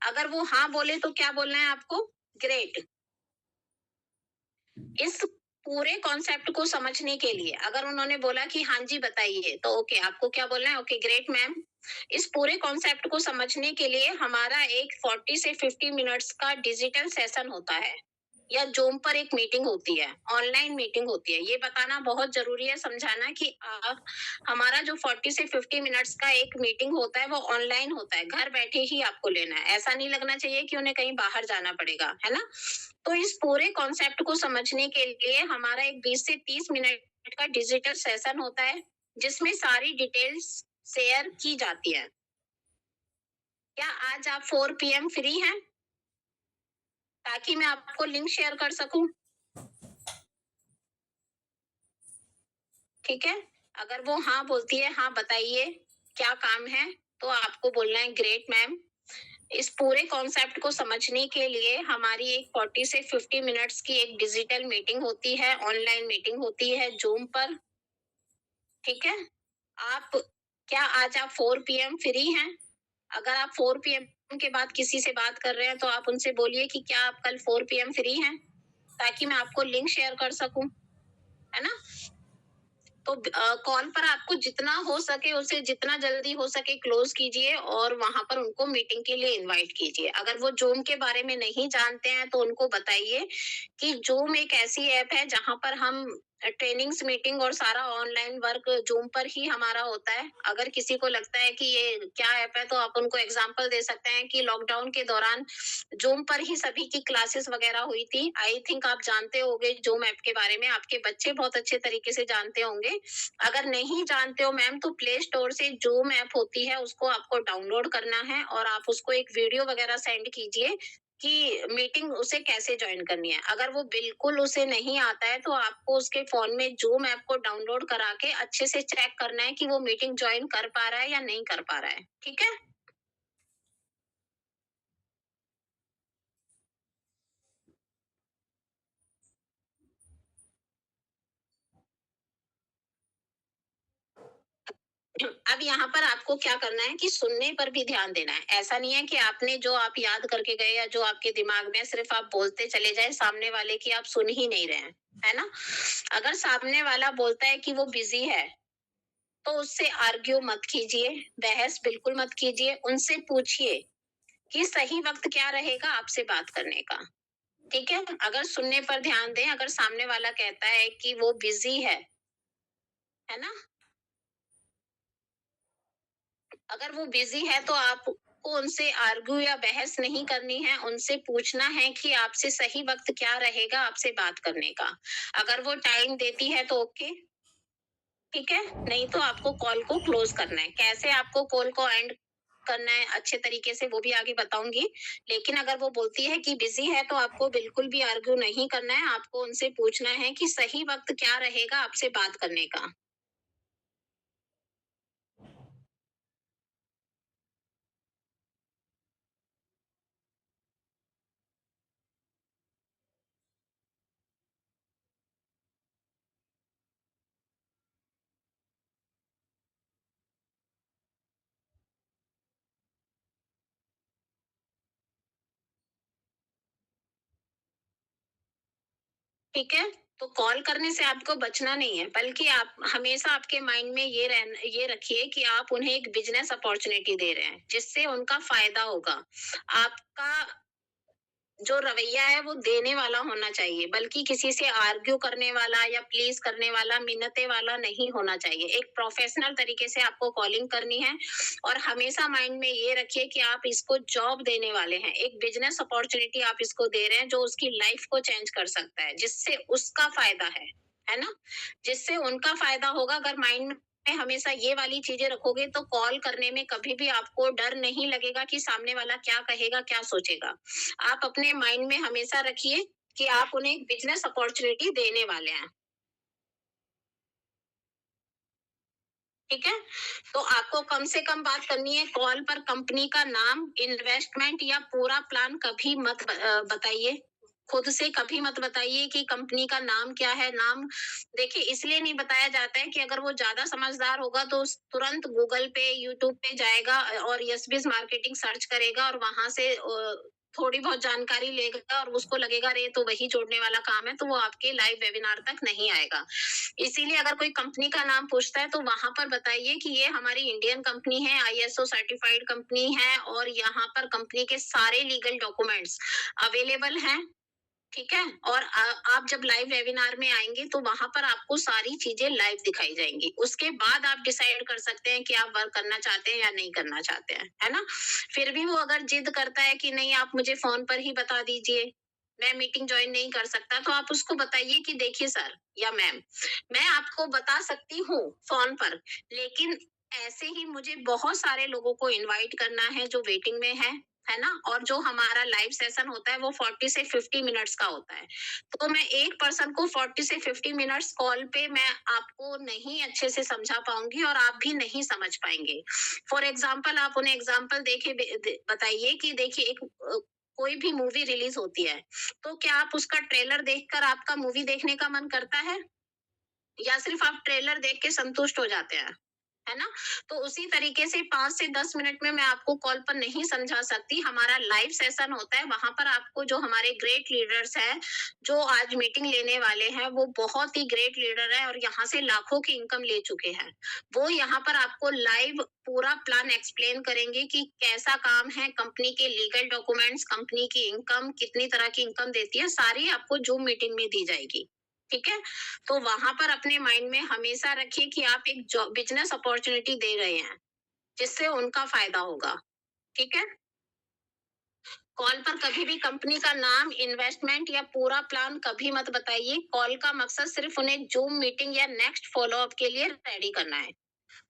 अगर वो हाँ बोले तो क्या बोलना है आपको? ग्रेट। इस पूरे कॉन्सेप्ट को समझने के लिए अगर उन्होंने बोला कि हाँ जी बताइए, तो ओके, आपको क्या बोलना है? Okay great ma'am. इस पूरे कॉन्सेप्ट को समझने के लिए हमारा एक 40 से 50 मिनट्स का डिजिटल सेशन होता है, या जूम पर एक मीटिंग होती है, ऑनलाइन मीटिंग होती है। ये बताना बहुत जरूरी है, समझाना कि हमारा जो 40 से 50 मिनट्स का एक मीटिंग होता है वो ऑनलाइन होता है, घर बैठे ही आपको लेना है। ऐसा नहीं लगना चाहिए कि उन्हें कहीं बाहर जाना पड़ेगा, है ना। तो इस पूरे कॉन्सेप्ट को समझने के लिए हमारा एक 20 से 30 मिनट का डिजिटल सेशन होता है, जिसमें सारी डिटेल्स शेयर की जाती है। क्या आज आप 4 PM फ्री हैं, ताकि मैं आपको लिंक शेयर कर सकूं? ठीक है। अगर वो हाँ बोलती है, हाँ बताइए क्या काम है, तो आपको बोलना है ग्रेट मैम। इस पूरे कॉन्सेप्ट को समझने के लिए हमारी एक 40 से 50 मिनट्स की एक डिजिटल मीटिंग होती है, ऑनलाइन मीटिंग होती है जूम पर, ठीक है। आप, क्या आज आप 4 PM फ्री हैं? अगर आप 4 PM के बाद किसी से बात कर रहे हैं तो आप उनसे बोलिए कि क्या आप कल 4 PM फ्री हैं, ताकि मैं आपको लिंक शेयर कर सकूं, है ना। तो कॉल पर आपको जितना हो सके उसे जितना जल्दी हो सके क्लोज कीजिए और वहां पर उनको मीटिंग के लिए इनवाइट कीजिए। अगर वो जूम के बारे में नहीं जानते हैं तो उनको बताइए कि जूम एक ऐसी ऐप है जहां पर हम ट्रेनिंग्स, मीटिंग और सारा ऑनलाइन वर्क जूम पर ही हमारा होता है। अगर किसी को लगता है कि ये क्या ऐप है, तो आप उनको एग्जांपल दे सकते हैं कि लॉकडाउन के दौरान जूम पर ही सभी की क्लासेस वगैरह हुई थी। आई थिंक आप जानते होंगे जूम ऐप के बारे में, आपके बच्चे बहुत अच्छे तरीके से जानते होंगे। अगर नहीं जानते हो मैम, तो प्ले स्टोर से जूम ऐप होती है, उसको आपको डाउनलोड करना है और आप उसको एक वीडियो वगैरह सेंड कीजिए कि मीटिंग उसे कैसे ज्वाइन करनी है। अगर वो बिल्कुल उसे नहीं आता है तो आपको उसके फोन में जूम ऐप को डाउनलोड करा के अच्छे से चेक करना है कि वो मीटिंग ज्वाइन कर पा रहा है या नहीं कर पा रहा है, ठीक है। अब यहाँ पर आपको क्या करना है कि सुनने पर भी ध्यान देना है। ऐसा नहीं है कि आपने जो आप याद करके गए या जो आपके दिमाग में है, सिर्फ आप बोलते चले जाए सामने वाले की आप सुन ही नहीं रहे हैं, है ना। अगर सामने वाला बोलता है कि वो बिजी है, तो उससे आर्ग्यू मत कीजिए, बहस बिल्कुल मत कीजिए। उनसे पूछिए कि सही वक्त क्या रहेगा आपसे बात करने का, ठीक है। अगर सुनने पर ध्यान दें, अगर सामने वाला कहता है कि वो बिजी है ना, अगर वो बिजी है तो आपको उनसे आर्ग्यू या बहस नहीं करनी है, उनसे पूछना है कि आपसे सही वक्त क्या रहेगा आपसे बात करने का। अगर वो टाइम देती है तो ओके, ठीक है, नहीं तो आपको कॉल को क्लोज करना है। कैसे आपको कॉल को एंड करना है अच्छे तरीके से, वो भी आगे बताऊंगी। लेकिन अगर वो बोलती है कि बिजी है तो आपको बिल्कुल भी आर्ग्यू नहीं करना है, आपको उनसे पूछना है कि सही वक्त क्या रहेगा आपसे बात करने का। ठीक है। तो कॉल करने से आपको बचना नहीं है, बल्कि आप हमेशा आपके माइंड में ये रखिए कि आप उन्हें एक बिजनेस अपॉर्चुनिटी दे रहे हैं, जिससे उनका फायदा होगा। आपका जो रवैया है वो देने वाला होना चाहिए, बल्कि किसी से आर्ग्यू करने वाला या प्लीज करने वाला, मिन्नतें वाला नहीं होना चाहिए। एक प्रोफेशनल तरीके से आपको कॉलिंग करनी है और हमेशा माइंड में ये रखिए कि आप इसको जॉब देने वाले हैं, एक बिजनेस अपॉर्चुनिटी आप इसको दे रहे हैं जो उसकी लाइफ को चेंज कर सकता है, जिससे उसका फायदा है ना? जिससे उनका फायदा होगा। अगर माइंड में हमेशा ये वाली चीजें रखोगे तो कॉल करने में कभी भी आपको डर नहीं लगेगा कि सामने वाला क्या कहेगा, क्या सोचेगा। आप अपने माइंड में हमेशा रखिए कि आप उन्हें एक बिजनेस अपॉर्चुनिटी देने वाले हैं। ठीक है? तो आपको कम से कम बात करनी है। कॉल पर कंपनी का नाम, इन्वेस्टमेंट या पूरा प्लान कभी मत बताइए। खुद से कभी मत बताइए कि कंपनी का नाम क्या है। नाम देखिए इसलिए नहीं बताया जाता है कि अगर वो ज्यादा समझदार होगा तो तुरंत गूगल पे, यूट्यूब पे जाएगा और यस मार्केटिंग सर्च करेगा और वहां से थोड़ी बहुत जानकारी लेगा और उसको लगेगा अरे ये तो वही जोड़ने वाला काम है, तो वो आपके लाइव वेबिनार तक नहीं आएगा। इसीलिए अगर कोई कंपनी का नाम पूछता है तो वहां पर बताइए कि ये हमारी इंडियन कंपनी है, आईएसओ सर्टिफाइड कंपनी है और यहाँ पर कंपनी के सारे लीगल डॉक्यूमेंट्स अवेलेबल हैं। ठीक है? और आप जब लाइव वेबिनार में आएंगे तो वहां पर आपको सारी चीजें लाइव दिखाई जाएंगी। उसके बाद आप डिसाइड कर सकते हैं कि आप वर्क करना चाहते हैं या नहीं करना चाहते हैं, है ना? फिर भी वो अगर जिद करता है कि नहीं आप मुझे फोन पर ही बता दीजिए, मैं मीटिंग ज्वाइन नहीं कर सकता, तो आप उसको बताइए कि देखिए सर या मैम, मैं आपको बता सकती हूँ फोन पर, लेकिन ऐसे ही मुझे बहुत सारे लोगों को इनवाइट करना है जो वेटिंग में है ना? और जो हमारा लाइव सेशन होता है वो 40 से 50 मिनट्स का होता है। तो मैं एक पर्सन को 40 से 50 मिनट्स कॉल पे मैं आपको नहीं अच्छे से समझा पाऊंगी और आप भी नहीं समझ पाएंगे। फॉर एग्जाम्पल आप उन्हें एग्जाम्पल देके बताइए कि देखिए एक कोई भी मूवी रिलीज होती है, तो क्या आप उसका ट्रेलर देखकर आपका मूवी देखने का मन करता है, या सिर्फ आप ट्रेलर देख के संतुष्ट हो जाते हैं? है ना? तो उसी तरीके से 5 से 10 मिनट में मैं आपको कॉल पर नहीं समझा सकती। हमारा लाइव सेशन होता है, वहां पर आपको जो हमारे ग्रेट लीडर्स हैं, जो आज मीटिंग लेने वाले हैं, वो बहुत ही ग्रेट लीडर है और यहाँ से लाखों की इनकम ले चुके हैं। वो यहाँ पर आपको लाइव पूरा प्लान एक्सप्लेन करेंगे कि कैसा काम है, कंपनी के लीगल डॉक्यूमेंट्स, कंपनी की इनकम, कितनी तरह की इनकम देती है, सारी आपको जूम मीटिंग में दी जाएगी। ठीक है? तो वहां पर अपने माइंड में हमेशा रखिए कि आप एक जॉब बिजनेस अपॉर्चुनिटी दे रहे हैं, जिससे उनका फायदा होगा। ठीक है? कॉल पर कभी भी कंपनी का नाम, इन्वेस्टमेंट या पूरा प्लान कभी मत बताइए। कॉल का मकसद सिर्फ उन्हें जूम मीटिंग या नेक्स्ट फॉलो अप के लिए रेडी करना है।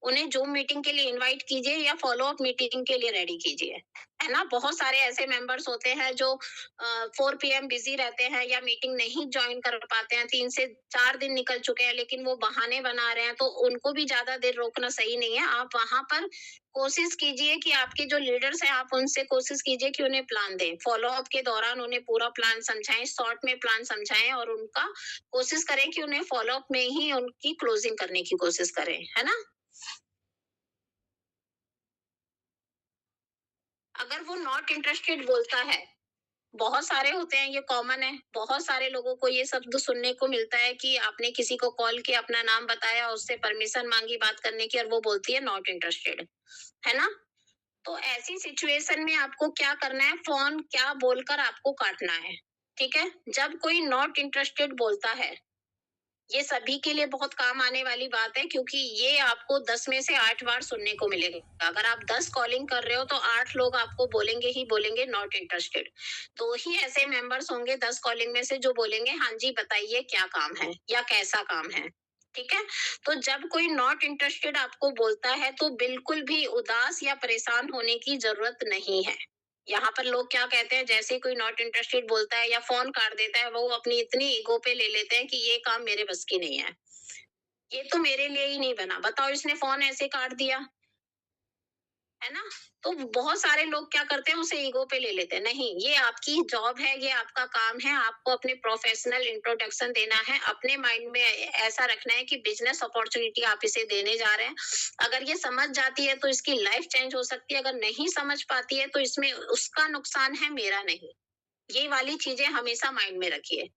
उन्हें जूम मीटिंग के लिए इनवाइट कीजिए या फॉलो अप मीटिंग के लिए रेडी कीजिए, है ना? बहुत सारे ऐसे मेंबर्स होते हैं जो 4 PM बिजी रहते हैं या मीटिंग नहीं ज्वाइन कर पाते हैं, 3 से 4 दिन निकल चुके हैं लेकिन वो बहाने बना रहे हैं, तो उनको भी ज्यादा देर रोकना सही नहीं है। आप वहां पर कोशिश कीजिए कि आपके जो लीडर्स हैं आप उनसे कोशिश कीजिए कि उन्हें प्लान दें, फॉलो अप के दौरान उन्हें पूरा प्लान समझाएं, शॉर्ट में प्लान समझाएं और उनका कोशिश करें कि उन्हें फॉलो अप में ही उनकी क्लोजिंग करने की कोशिश करें, है ना? अगर वो नॉट इंटरेस्टेड बोलता है, बहुत सारे होते हैं, ये कॉमन है, बहुत सारे लोगों को ये शब्द सुनने को मिलता है कि आपने किसी को कॉल किया, अपना नाम बताया, उससे परमिशन मांगी बात करने की और वो बोलती है नॉट इंटरेस्टेड, है ना? तो ऐसी सिचुएशन में आपको क्या करना है, फोन क्या बोलकर आपको काटना है। ठीक है? जब कोई नॉट इंटरेस्टेड बोलता है, ये सभी के लिए बहुत काम आने वाली बात है, क्योंकि ये आपको 10 में से 8 बार सुनने को मिलेगा। अगर आप 10 कॉलिंग कर रहे हो तो 8 लोग आपको बोलेंगे ही बोलेंगे नॉट इंटरेस्टेड। 2 ही ऐसे मेंबर्स होंगे 10 कॉलिंग में से जो बोलेंगे हाँ जी बताइए क्या काम है या कैसा काम है। ठीक है? तो जब कोई नॉट इंटरेस्टेड आपको बोलता है तो बिल्कुल भी उदास या परेशान होने की जरूरत नहीं है। यहाँ पर लोग क्या कहते हैं, जैसे ही कोई नॉट इंटरेस्टेड बोलता है या फोन काट देता है, वो अपनी इतनी ईगो पे ले लेते हैं कि ये काम मेरे बस की नहीं है, ये तो मेरे लिए ही नहीं बना, बताओ इसने फोन ऐसे काट दिया, है ना? तो बहुत सारे लोग क्या करते हैं, उसे ईगो पे ले लेते हैं। नहीं, ये आपकी जॉब है, ये आपका काम है, आपको अपने प्रोफेशनल इंट्रोडक्शन देना है, अपने माइंड में ऐसा रखना है कि बिजनेस अपॉर्चुनिटी आप इसे देने जा रहे हैं। अगर ये समझ जाती है तो इसकी लाइफ चेंज हो सकती है, अगर नहीं समझ पाती है तो इसमें उसका नुकसान है, मेरा नहीं। ये वाली चीजें हमेशा माइंड में रखिए।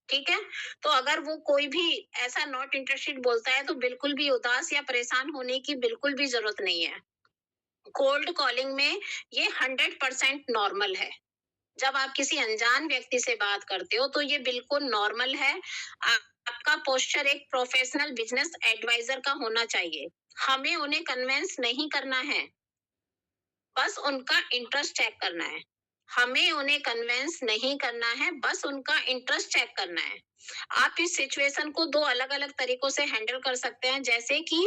ठीक है? तो अगर वो कोई भी ऐसा नॉट इंटरेस्टेड बोलता है तो बिल्कुल भी उदास या परेशान होने की बिल्कुल भी जरूरत नहीं है। कोल्ड कॉलिंग में ये 100% नॉर्मल है। जब आप किसी अनजान व्यक्ति से बात करते हो तो ये बिल्कुल नॉर्मल है। आपका पोस्चर एक प्रोफेशनल बिजनेस एडवाइजर का होना चाहिए। हमें उन्हें कन्विंस नहीं करना है, बस उनका इंटरेस्ट चेक करना है। हमें उन्हें कन्विंस नहीं करना है, बस उनका इंटरेस्ट चेक करना है। आप इस सिचुएशन को 2 अलग-अलग तरीकों से हैंडल कर सकते हैं, जैसे कि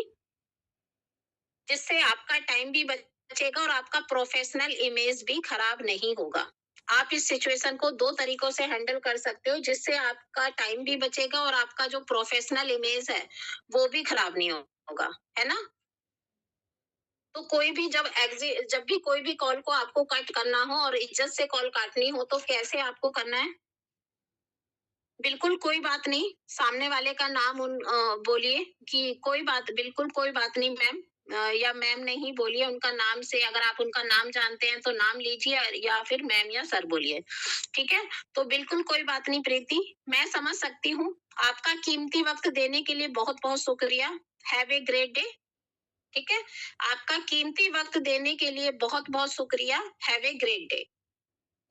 जिससे आपका टाइम भी बचेगा और आपका प्रोफेशनल इमेज भी खराब नहीं होगा। आप इस सिचुएशन को 2 तरीकों से हैंडल कर सकते हो, जिससे आपका टाइम भी बचेगा और आपका जो प्रोफेशनल इमेज है, वो भी खराब नहीं होगा, है ना? तो कोई भी जब भी कोई भी कॉल को आपको कट करना हो और इज्जत से कॉल काटनी हो, तो कैसे आपको करना है? बिल्कुल कोई बात नहीं, सामने वाले का नाम बोलिए कि बिल्कुल कोई बात नहीं मैम, या मैम नहीं बोलिए, उनका नाम से अगर आप उनका नाम जानते हैं तो नाम लीजिए या फिर मैम या सर बोलिए, ठीक है? तो बिल्कुल कोई बात नहीं प्रीति, मैं समझ सकती हूँ। आपका कीमती वक़्त देने के लिए बहुत-बहुत शुक्रिया। हैव ए ग्रेट डे, ठीक है? आपका कीमती वक़्त देने के लिए बहुत-बहुत शुक्रिया। Have a great day.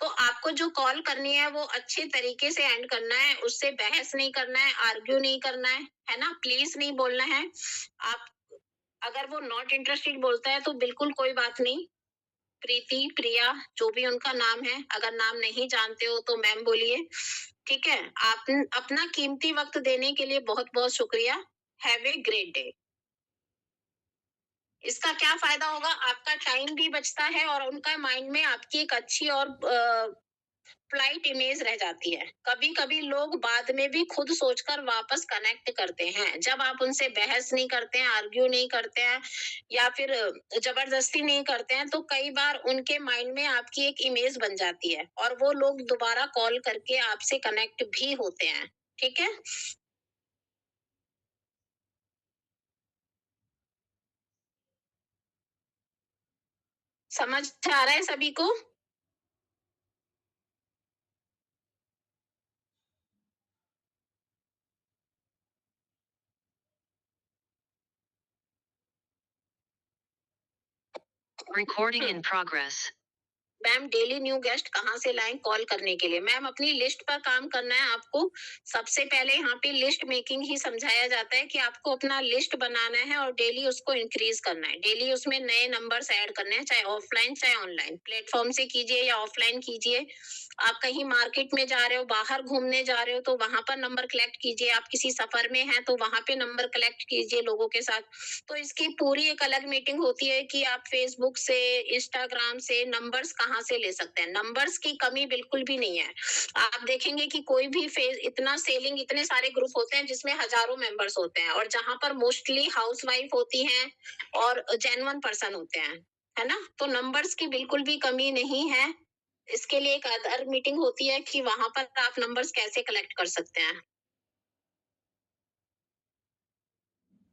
तो आपको जो कॉल करनी है वो अच्छे तरीके से एंड करना है, उससे बहस नहीं करना है, आर्ग्यू नहीं करना है ना? प्लीज़ नहीं बोलना है। आप अगर वो नॉट इंटरेस्टेड बोलता है तो बिल्कुल कोई बात नहीं। प्रीति, प्रिया जो भी उनका नाम है, अगर नाम नहीं जानते हो तो मैम बोलिए, ठीक है? आप अपना कीमती वक़्त देने के लिए बहुत-बहुत शुक्रिया। Have a great day. इसका क्या फ़ायदा होगा? आपका टाइम भी बचता है और उनका माइंड में आपकी एक अच्छी और फ्लाइट इमेज रह जाती है। कभी-कभी लोग बाद में भी खुद सोचकर वापस कनेक्ट करते हैं। जब आप उनसे बहस नहीं करते हैं, आर्ग्यू नहीं करते हैं या फिर जबरदस्ती नहीं करते हैं, तो कई बार उनके माइंड में आपकी एक इमेज बन जाती है और वो लोग दोबारा कॉल करके आपसे कनेक्ट भी होते हैं। ठीक है? समझ आ रहा है सभी को? Recording in progress. Ma'am daily new guest कहाँ से लाएं कॉल करने के लिए? मैम अपनी लिस्ट पर काम करना है आपको। सबसे पहले यहाँ पे लिस्ट मेकिंग ही समझाया जाता है कि आपको अपना लिस्ट बनाना है और डेली उसको इंक्रीज करना है। डेली उसमें नए नंबर्स ऐड करने हैं, चाहे ऑफलाइन चाहे ऑनलाइन। प्लेटफॉर्म से कीजिए या ऑफलाइन कीजिए। आप कहीं मार्केट में जा रहे हो, बाहर घूमने जा रहे हो तो वहां पर नंबर कलेक्ट कीजिए। आप किसी सफर में हैं तो वहां पे नंबर कलेक्ट कीजिए लोगों के साथ। तो इसकी पूरी एक अलग मीटिंग होती है कि आप फेसबुक से, इंस्टाग्राम से नंबर्स कहाँ से ले सकते हैं। नंबर्स की कमी बिल्कुल भी नहीं है। आप देखेंगे कि कोई भी फेस इतना सेलिंग इतने सारे ग्रुप होते हैं जिसमें हजारों मेंबर्स होते हैं और जहां पर मोस्टली हाउसवाइफ होती हैं और जेन्युइन पर्सन होते हैं, है ना? तो नंबर्स की बिल्कुल भी कमी नहीं है। इसके लिए एक अदर मीटिंग होती है कि वहां पर आप नंबर्स कैसे कलेक्ट कर सकते हैं।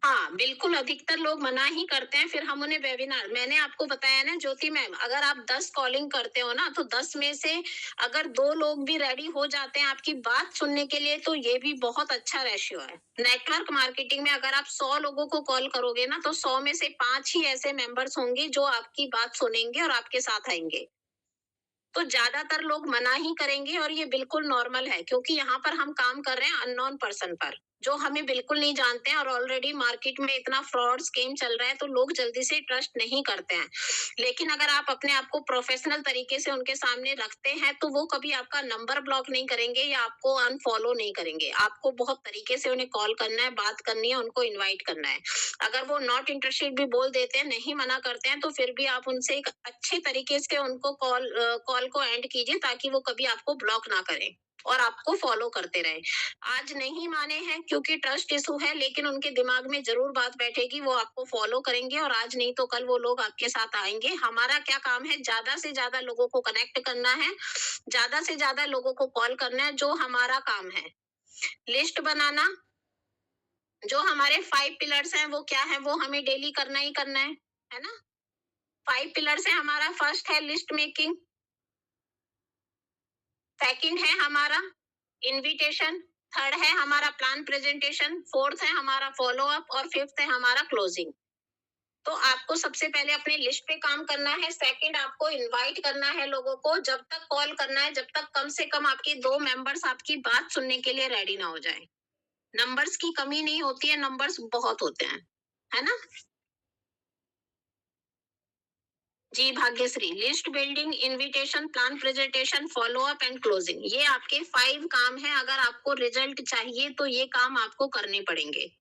हाँ, बिल्कुल, अधिकतर लोग मना ही करते हैं, फिर हम उन्हें वेबिनार मैंने आपको बताया ना ज्योति मैम, अगर आप 10 कॉलिंग करते हो ना, तो 10 में से अगर 2 लोग भी रेडी हो जाते हैं आपकी बात सुनने के लिए, तो ये भी बहुत अच्छा रेशियो है। नेटवर्क मार्केटिंग में अगर आप 100 लोगों को कॉल करोगे ना, तो 100 में से 5 ही ऐसे मेंबर्स होंगे जो आपकी बात सुनेंगे और आपके साथ आएँगे। तो ज्यादातर लोग मना ही करेंगे और ये बिल्कुल नॉर्मल है क्योंकि यहाँ पर हम काम कर रहे हैं अननोन पर्सन पर जो हमें बिल्कुल नहीं जानते हैं और ऑलरेडी मार्केट में इतना फ्रॉड स्कीम चल रहा है तो लोग जल्दी से ट्रस्ट नहीं करते हैं। लेकिन अगर आप अपने आप को प्रोफेशनल तरीके से उनके सामने रखते हैं तो वो कभी आपका नंबर ब्लॉक नहीं करेंगे या आपको अनफॉलो नहीं करेंगे। आपको बहुत तरीके से उन्हें कॉल करना है, बात करनी है, उनको इन्वाइट करना है। अगर वो नॉट इंटरेस्टेड भी बोल देते हैं, नहीं मना करते हैं, तो फिर भी आप उनसे एक अच्छे तरीके से उनको कॉल को एंड कीजिए ताकि वो कभी आपको ब्लॉक ना करें और आपको फॉलो करते रहें। आज नहीं माने हैं क्योंकि ट्रस्ट इशू है, लेकिन उनके दिमाग में ज़रूर बात बैठेगी, वो आपको फॉलो करेंगे और आज नहीं तो कल वो लोग आपके साथ आएँगे। हमारा क्या काम है? ज़्यादा से ज़्यादा लोगों को कनेक्ट करना है, ज़्यादा से ज़्यादा लोगों को कॉल करना है, जो हमारा काम है। लिस्ट बनाना, जो हमारे 5 पिलर्स हैं वो क्या है? वो हमें डेली करना ही करना है ना? 5 पिलर्स है हमारा। फर्स्ट है लिस्ट मेकिंग, सेकंड है हमारा इन्विटेशन, थर्ड है हमारा प्लान प्रेजेंटेशन, फोर्थ है हमारा फॉलो अप और फिफ्थ है हमारा क्लोजिंग। तो आपको सबसे पहले अपने लिस्ट पे काम करना है। सेकंड, आपको इनवाइट करना है लोगों को, जब तक कॉल करना है जब तक कम से कम आपके 2 मेंबर्स आपकी बात सुनने के लिए रेडी ना हो जाएँ। नंबर्स की कमी नहीं होती है, नंबर्स बहुत होते हैं। है ना? जी, Bhagyashree, list building, invitation, plan presentation, follow up and closing, ये आपके 5 काम हैं। अगर आपको रिजल्ट चाहिए तो ये काम आपको करने पड़ेंगे।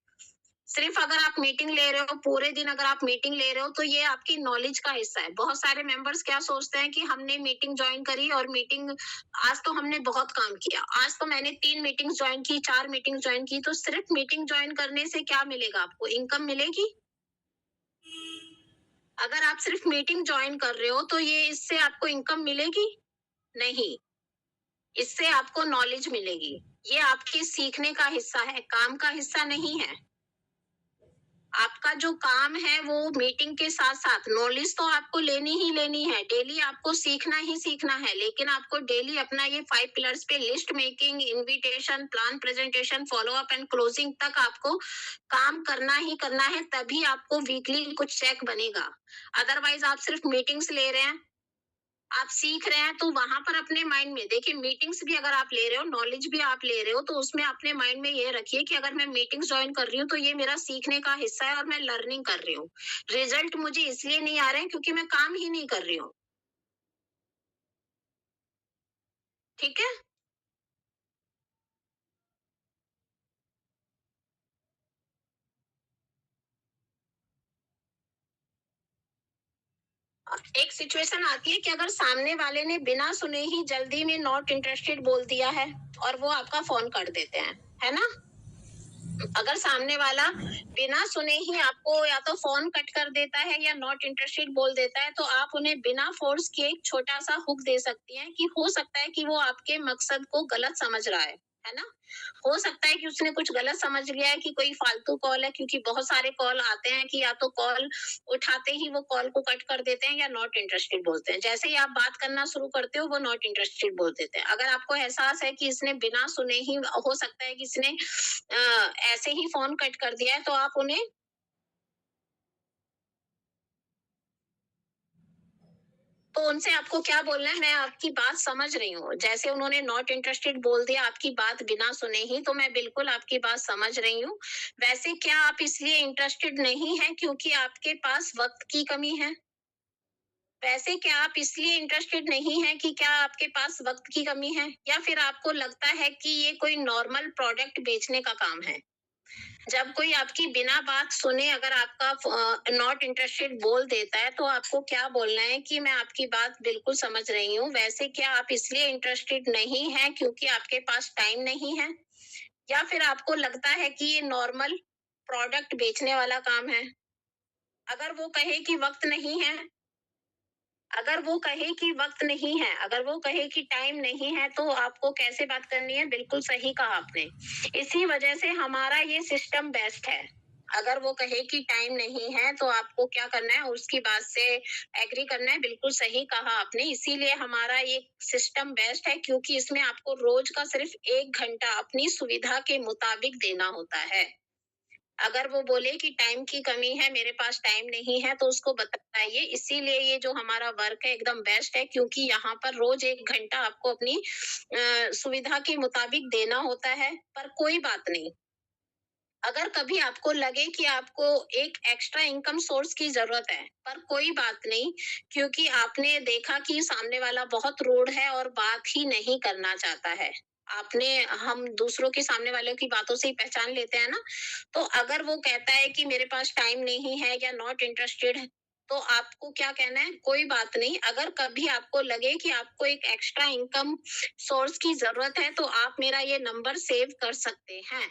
सिर्फ अगर आप मीटिंग ले रहे हो, पूरे दिन अगर आप मीटिंग ले रहे हो, तो ये आपकी नॉलेज का हिस्सा है। बहुत सारे मेंबर्स क्या सोचते हैं कि हमने मीटिंग ज्वाइन करी और मीटिंग, आज तो हमने बहुत काम किया, आज तो मैंने 3 मीटिंग ज्वाइन की, 4 मीटिंग ज्वाइन की, तो सिर्फ मीटिंग ज्वाइन करने से क्या मिलेगा आपको? इनकम मिलेगी? अगर आप सिर्फ मीटिंग ज्वाइन कर रहे हो तो ये इससे आपको इनकम मिलेगी? नहीं। इससे आपको नॉलेज मिलेगी। ये आपके सीखने का हिस्सा है, काम का हिस्सा नहीं है। आपका जो काम है वो मीटिंग के साथ-साथ नॉलेज तो आपको लेनी ही लेनी है, डेली आपको सीखना ही सीखना है, लेकिन आपको डेली अपना ये 5 पिलर्स पे list making, invitation, plan presentation, follow up and closing तक आपको काम करना ही करना है, तभी आपको वीकली कुछ चेक बनेगा। अदरवाइज आप सिर्फ मीटिंग्स ले रहे हैं, आप सीख रहे हैं, तो वहां पर अपने माइंड में देखिए, मीटिंग्स भी अगर आप ले रहे हो, नॉलेज भी आप ले रहे हो, तो उसमें अपने माइंड में ये रखिए कि अगर मैं मीटिंग्स ज्वाइन कर रही हूँ तो ये मेरा सीखने का हिस्सा है और मैं लर्निंग कर रही हूँ। रिजल्ट मुझे इसलिए नहीं आ रहे हैं क्योंकि मैं काम ही नहीं कर रही हूँ। ठीक है? एक सिचुएशन आती है कि अगर सामने वाले ने बिना सुने ही जल्दी में नॉट इंटरेस्टेड बोल दिया है और वो आपका फोन कर देते हैं, है ना? अगर सामने वाला बिना सुने ही आपको या तो फोन कट कर देता है या नॉट इंटरेस्टेड बोल देता है, तो आप उन्हें बिना फोर्स किए एक छोटा सा हुक दे सकती हैं कि हो सकता है कि वो आपके मकसद को गलत समझ रहा है ना? हो सकता है कि उसने कुछ गलत समझ लिया है कि कोई फालतू कॉल है, क्योंकि बहुत सारे कॉल आते हैं कि या तो कॉल उठाते ही वो कॉल को कट कर देते हैं या नॉट इंटरेस्टेड बोलते हैं। जैसे ही आप बात करना शुरू करते हो वो नॉट इंटरेस्टेड बोल देते हैं। अगर आपको एहसास है कि इसने बिना सुने ही, हो सकता है कि इसने ऐसे ही फोन कट कर दिया है, तो आप उन्हें, तो उनसे आपको क्या बोलना है, मैं आपकी बात समझ रही हूँ। जैसे उन्होंने नॉट इंटरेस्टेड बोल दिया आपकी बात बिना सुने ही, तो मैं बिल्कुल आपकी बात समझ रही हूँ। वैसे क्या आप इसलिए इंटरेस्टेड नहीं है क्योंकि आपके पास वक्त की कमी है? वैसे क्या आप इसलिए इंटरेस्टेड नहीं है कि क्या आपके पास वक्त की कमी है, या फिर आपको लगता है कि ये कोई नॉर्मल प्रोडक्ट बेचने का काम है? जब कोई आपकी बिना बात सुने अगर आपका नॉट इंटरेस्टेड बोल देता है, तो आपको क्या बोलना है कि मैं आपकी बात बिल्कुल समझ रही हूँ। वैसे क्या आप इसलिए इंटरेस्टेड नहीं है क्योंकि आपके पास टाइम नहीं है, या फिर आपको लगता है कि ये नॉर्मल प्रोडक्ट बेचने वाला काम है? अगर वो कहे कि वक्त नहीं है, अगर वो कहे कि वक्त नहीं है, अगर वो कहे कि टाइम नहीं है, तो आपको कैसे बात करनी है? बिल्कुल सही कहा आपने। इसी वजह से हमारा ये सिस्टम बेस्ट है। अगर वो कहे कि टाइम नहीं है, तो आपको क्या करना है? उसकी बात से एग्री करना है। बिल्कुल सही कहा आपने। इसीलिए हमारा ये सिस्टम बेस्ट है, क्योंकि इसमें आपको रोज का सिर्फ 1 घंटा अपनी सुविधा के मुताबिक देना होता है। अगर वो बोले कि टाइम की कमी है, मेरे पास टाइम नहीं है, तो उसको बताइए। इसीलिए ये जो हमारा वर्क है एकदम बेस्ट है, क्योंकि यहाँ पर रोज 1 घंटा आपको अपनी सुविधा के मुताबिक देना होता है। पर कोई बात नहीं, अगर कभी आपको लगे कि आपको एक एक्स्ट्रा इनकम सोर्स की जरूरत है, पर कोई बात नहीं, क्योंकि आपने देखा कि सामने वाला बहुत रूड है और बात ही नहीं करना चाहता है। आपने, हम दूसरों के सामने वालों की बातों से ही पहचान लेते हैं ना? तो अगर वो कहता है कि मेरे पास टाइम नहीं है या नॉट इंटरेस्टेड है, तो आपको क्या कहना है? कोई बात नहीं। अगर कभी आपको लगे कि आपको एक एक्स्ट्रा इनकम सोर्स की जरूरत है, तो आप मेरा ये नंबर सेव कर सकते हैं।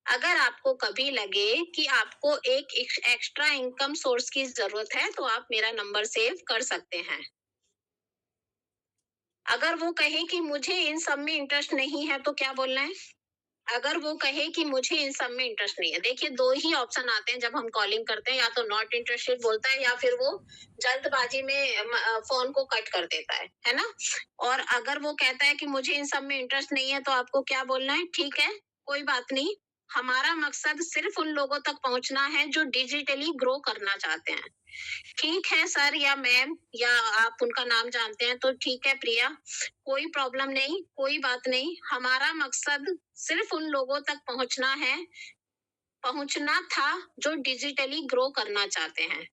अगर आपको कभी लगे कि आपको एक एक्स्ट्रा इनकम सोर्स की जरूरत है, तो आप मेरा नंबर सेव कर सकते हैं। अगर वो कहे कि मुझे इन सब में इंटरेस्ट नहीं है, तो क्या बोलना है? अगर वो कहे कि मुझे इन सब में इंटरेस्ट नहीं है, देखिए 2 ही ऑप्शन आते हैं जब हम कॉलिंग करते हैं, या तो नॉट इंटरेस्टेड बोलता है या फिर वो जल्दबाजी में फोन को कट कर देता है ना? और अगर वो कहता है कि मुझे इन सब में इंटरेस्ट नहीं है, तो आपको क्या बोलना है? ठीक है, कोई बात नहीं, हमारा मकसद सिर्फ उन लोगों तक पहुंचना है जो डिजिटली ग्रो करना चाहते हैं। ठीक है सर या मैम, या आप उनका नाम जानते हैं तो ठीक है प्रिया, कोई प्रॉब्लम नहीं, कोई बात नहीं। हमारा मकसद सिर्फ उन लोगों तक पहुंचना था जो डिजिटली ग्रो करना चाहते हैं।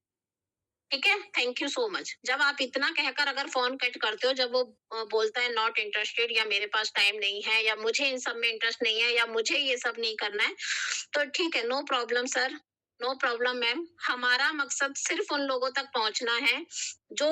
ठीक है, थैंक यू सो मच। जब आप इतना कहकर अगर फोन कट करते हो, जब वो बोलता है नॉट इंटरेस्टेड, या मेरे पास टाइम नहीं है, या मुझे इन सब में इंटरेस्ट नहीं है, या मुझे ये सब नहीं करना है, तो ठीक है, no problem sir, no problem ma'am. हमारा मकसद सिर्फ उन लोगों तक पहुंचना है जो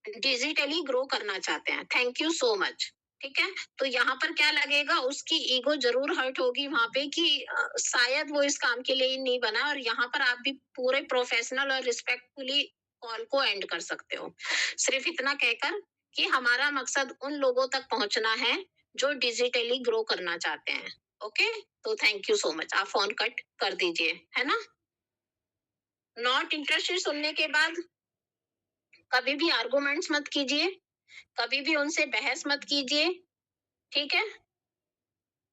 डिजिटली ग्रो करना चाहते हैं। Thank you so much. ठीक है, तो यहाँ पर क्या लगेगा, उसकी ईगो जरूर हर्ट होगी वहां पे कि शायद वो इस काम के लिए ही नहीं बना। और यहाँ पर आप भी पूरे प्रोफेशनल और रिस्पेक्टफुली कॉल को एंड कर सकते हो, सिर्फ इतना कहकर कि हमारा मकसद उन लोगों तक पहुंचना है जो डिजिटली ग्रो करना चाहते हैं। ओके, तो थैंक यू सो मच, आप फोन कट कर दीजिए, है ना। नॉट इंटरेस्टेड सुनने के बाद कभी भी आर्गुमेंट्स मत कीजिए, कभी भी उनसे बहस मत कीजिए। ठीक है,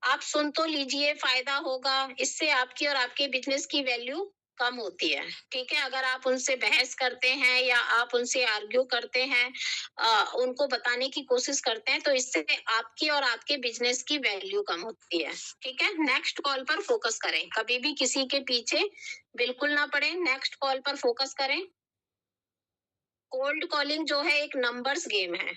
आप सुन तो लीजिए, फायदा होगा इससे, आपकी और आपके बिजनेस की वैल्यू कम होती है। ठीक है, अगर आप उनसे बहस करते हैं या आप उनसे आर्ग्यू करते हैं, उनको बताने की कोशिश करते हैं, तो इससे आपकी और आपके बिजनेस की वैल्यू कम होती है। ठीक है, नेक्स्ट कॉल पर फोकस करें, कभी भी किसी के पीछे बिल्कुल ना पड़े, नेक्स्ट कॉल पर फोकस करें। कोल्ड कॉलिंग जो है एक नंबर्स गेम है।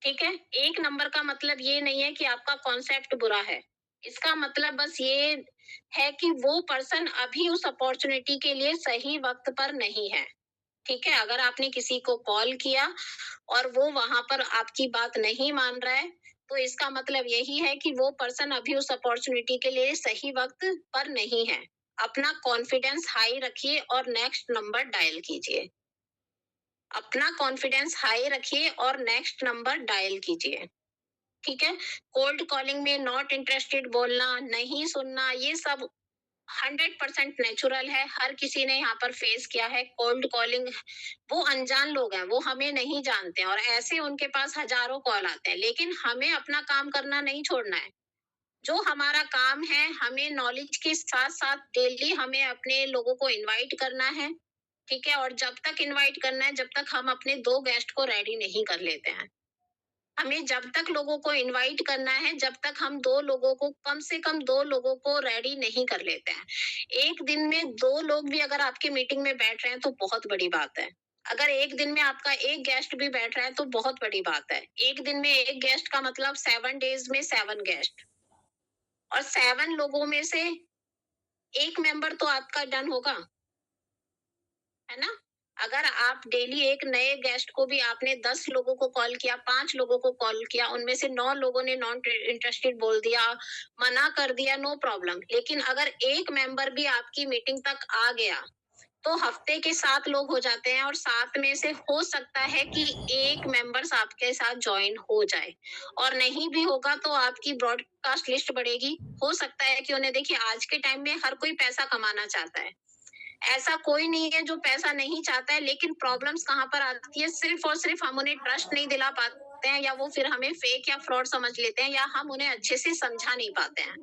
ठीक है, एक नंबर का मतलब ये नहीं है कि आपका कॉन्सेप्ट बुरा है। इसका मतलब बस ये है कि वो पर्सन अभी उस अपॉर्चुनिटी के लिए सही वक्त पर नहीं है। ठीक है, अगर आपने किसी को कॉल किया और वो वहां पर आपकी बात नहीं मान रहा है, तो इसका मतलब यही है कि वो पर्सन अभी उस अपॉर्चुनिटी के लिए सही वक्त पर नहीं है। अपना कॉन्फिडेंस हाई रखिए और नेक्स्ट नंबर डायल कीजिए। अपना कॉन्फिडेंस हाई रखिए और नेक्स्ट नंबर डायल कीजिए। ठीक है, कोल्ड कॉलिंग में नॉट इंटरेस्टेड बोलना, नहीं सुनना, ये सब 100% नेचुरल है। हर किसी ने यहाँ पर फेस किया है कोल्ड कॉलिंग। वो अनजान लोग हैं, वो हमें नहीं जानते हैं, और ऐसे उनके पास हजारों कॉल आते हैं, लेकिन हमें अपना काम करना नहीं छोड़ना है। जो हमारा काम है, हमें नॉलेज के साथ साथ डेली हमें अपने लोगों को इनवाइट करना है। ठीक है, और जब तक इनवाइट करना है, जब तक हम अपने 2 गेस्ट को रेडी नहीं कर लेते हैं। हमें जब तक लोगों को इनवाइट करना है, जब तक हम 2 लोगों को, कम से कम 2 लोगों को रेडी नहीं कर लेते हैं। एक दिन में 2 लोग भी अगर आपकी मीटिंग में बैठ रहे हैं तो बहुत बड़ी बात है। अगर एक दिन में आपका 1 गेस्ट भी बैठ रहा है तो बहुत बड़ी बात है। एक दिन में 1 गेस्ट का मतलब 7 डेज में 7 गेस्ट, और 7 लोगों में से 1 मेंबर तो आपका डन होगा, है ना? अगर आप डेली एक नए गेस्ट को भी, आपने 10 लोगों को कॉल किया, 5 लोगों को कॉल किया, उनमें से 9 लोगों ने नॉट इंटरेस्टेड बोल दिया, मना कर दिया, नो प्रॉब्लम। लेकिन अगर एक मेंबर भी आपकी मीटिंग तक आ गया, तो हफ्ते के 7 लोग हो जाते हैं, और 7 में से हो सकता है कि 1 मेंबर्स आपके साथ ज्वाइन हो जाए, और नहीं भी होगा तो आपकी ब्रॉडकास्ट लिस्ट बढ़ेगी। हो सकता है कि उन्हें, देखिए आज के टाइम में हर कोई पैसा कमाना चाहता है, ऐसा कोई नहीं है जो पैसा नहीं चाहता है, लेकिन प्रॉब्लम्स कहाँ पर आती है, सिर्फ और सिर्फ हम उन्हें ट्रस्ट नहीं दिला पाते हैं, या वो फिर हमें फेक या फ्रॉड समझ लेते हैं, या हम उन्हें अच्छे से समझा नहीं पाते हैं।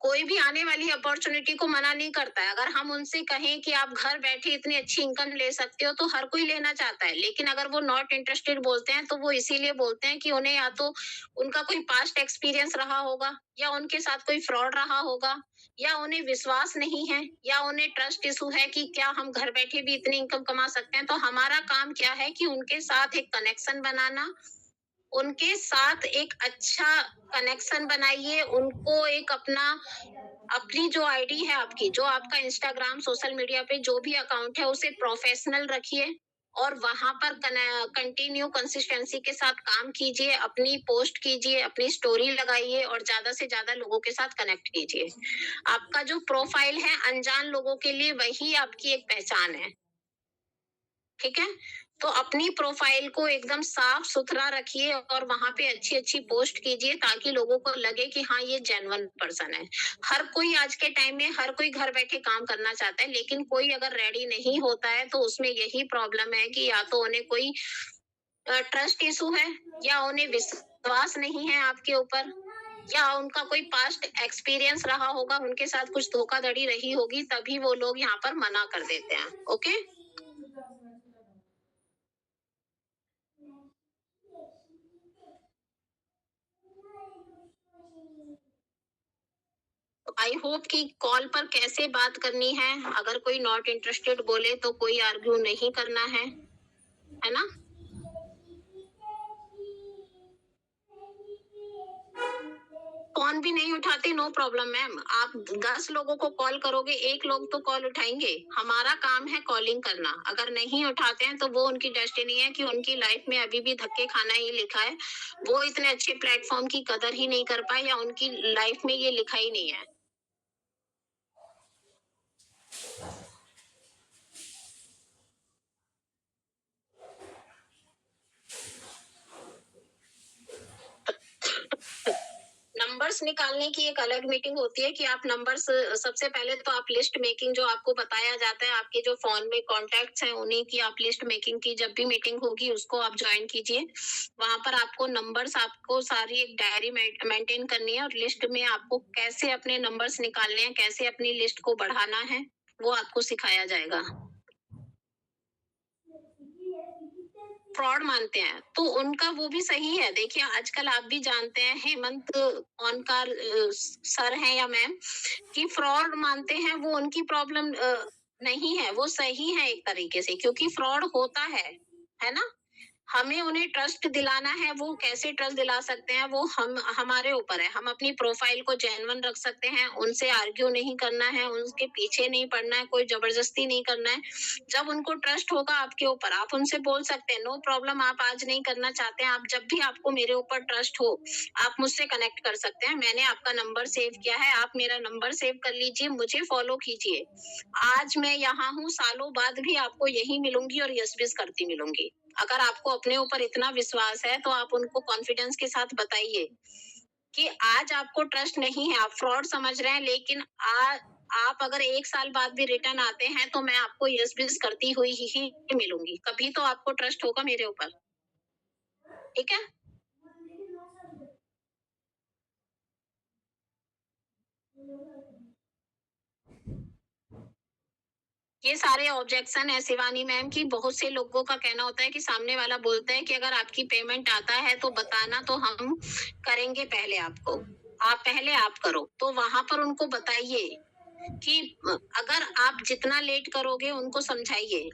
कोई भी आने वाली अपॉर्चुनिटी को मना नहीं करता है। अगर हम उनसे कहें कि आप घर बैठे इतनी अच्छी इनकम ले सकते हो, तो हर कोई लेना चाहता है। लेकिन अगर वो नॉट इंटरेस्टेड बोलते हैं, तो वो इसीलिए बोलते हैं कि उन्हें या तो उनका कोई पास्ट एक्सपीरियंस रहा होगा, या उनके साथ कोई फ्रॉड रहा होगा, या उन्हें विश्वास नहीं है, या उन्हें ट्रस्ट इशू है कि क्या हम घर बैठे भी इतनी इनकम कमा सकते हैं। तो हमारा काम क्या है कि उनके साथ एक कनेक्शन बनाना, उनके साथ एक अच्छा कनेक्शन बनाइए, उनको एक अपनी जो आईडी है आपकी, जो आपका इंस्टाग्राम, सोशल मीडिया पे जो भी अकाउंट है, उसे प्रोफेशनल रखिए, और वहां पर कंटिन्यू कंसिस्टेंसी के साथ काम कीजिए, अपनी पोस्ट कीजिए, अपनी स्टोरी लगाइए, और ज्यादा से ज्यादा लोगों के साथ कनेक्ट कीजिए। आपका जो प्रोफाइल है अनजान लोगों के लिए, वही आपकी एक पहचान है। ठीक है, तो अपनी प्रोफाइल को एकदम साफ सुथरा रखिए, और वहां पे अच्छी अच्छी पोस्ट कीजिए, ताकि लोगों को लगे कि हाँ, ये जेन्युइन पर्सन है। हर कोई आज के टाइम में, हर कोई घर बैठे काम करना चाहता है, लेकिन कोई अगर रेडी नहीं होता है, तो उसमें यही प्रॉब्लम है कि या तो उन्हें कोई ट्रस्ट इशू है, या उन्हें विश्वास नहीं है आपके ऊपर, या उनका कोई पास्ट एक्सपीरियंस रहा होगा, उनके साथ कुछ धोखाधड़ी रही होगी, तभी वो लोग यहाँ पर मना कर देते हैं। ओके? आई होप कि कॉल पर कैसे बात करनी है, अगर कोई नॉट इंटरेस्टेड बोले तो कोई आर्ग्यू नहीं करना है ना? फोन भी नहीं उठाते, नो प्रॉब्लम मैम। आप 10 लोगों को कॉल करोगे, 1 लोग तो कॉल उठाएंगे। हमारा काम है कॉलिंग करना। अगर नहीं उठाते हैं तो वो उनकी डेस्टिनी है कि उनकी लाइफ में अभी भी धक्के खाना ही लिखा है। वो इतने अच्छे प्लेटफॉर्म की कदर ही नहीं कर पाए, या उनकी लाइफ में ये लिखा ही नहीं है। नंबर्स निकालने की एक अलग मीटिंग होती है कि आप नंबर्स, सबसे पहले तो आप लिस्ट मेकिंग, जो आपको बताया जाता है, आपके जो फोन में कॉन्टैक्ट्स हैं उन्हीं की आप लिस्ट मेकिंग की जब भी मीटिंग होगी उसको आप ज्वाइन कीजिए। वहां पर आपको नंबर्स, आपको सारी एक डायरी मेंटेन करनी है, और लिस्ट में आपको कैसे अपने नंबर्स निकालने हैं, कैसे अपनी लिस्ट को बढ़ाना है, वो आपको सिखाया जाएगा। फ्रॉड मानते हैं तो उनका वो भी सही है। देखिए आजकल आप भी जानते हैं, हेमंत कौनकार सर हैं या मैम, कि फ्रॉड मानते हैं, वो उनकी प्रॉब्लम नहीं है, वो सही है एक तरीके से, क्योंकि फ्रॉड होता है ना? हमें उन्हें ट्रस्ट दिलाना है, वो कैसे ट्रस्ट दिला सकते हैं, वो हमारे ऊपर है। हम अपनी प्रोफाइल को जेन्युइन रख सकते हैं, उनसे आर्ग्यू नहीं करना है, उनके पीछे नहीं पड़ना है, कोई जबरदस्ती नहीं करना है। जब उनको ट्रस्ट होगा आपके ऊपर, आप उनसे बोल सकते हैं, नो प्रॉब्लम, आप आज नहीं करना चाहते हैं, आप जब भी आपको मेरे ऊपर ट्रस्ट हो, आप मुझसे कनेक्ट कर सकते हैं। मैंने आपका नंबर सेव किया है, आप मेरा नंबर सेव कर लीजिए, मुझे फॉलो कीजिए। आज मैं यहाँ हूँ, सालों बाद भी आपको यही मिलूंगी और यस बिस करती मिलूंगी। अगर आपको अपने ऊपर इतना विश्वास है तो आप उनको कॉन्फिडेंस के साथ बताइए कि आज आपको ट्रस्ट नहीं है, आप फ्रॉड समझ रहे हैं, लेकिन आप अगर 1 साल बाद भी रिटर्न आते हैं तो मैं आपको यस बिस करती हुई ही मिलूंगी। कभी तो आपको ट्रस्ट होगा मेरे ऊपर। ठीक है? ये सारे ऑब्जेक्शन है शिवानी मैम, की बहुत से लोगों का कहना होता है कि सामने वाला बोलता है कि अगर आपकी पेमेंट आता है तो बताना, तो हम करेंगे पहले आपको, आप पहले आप करो। तो वहां पर उनको बताइए कि अगर आप जितना लेट करोगे उनको समझाइए,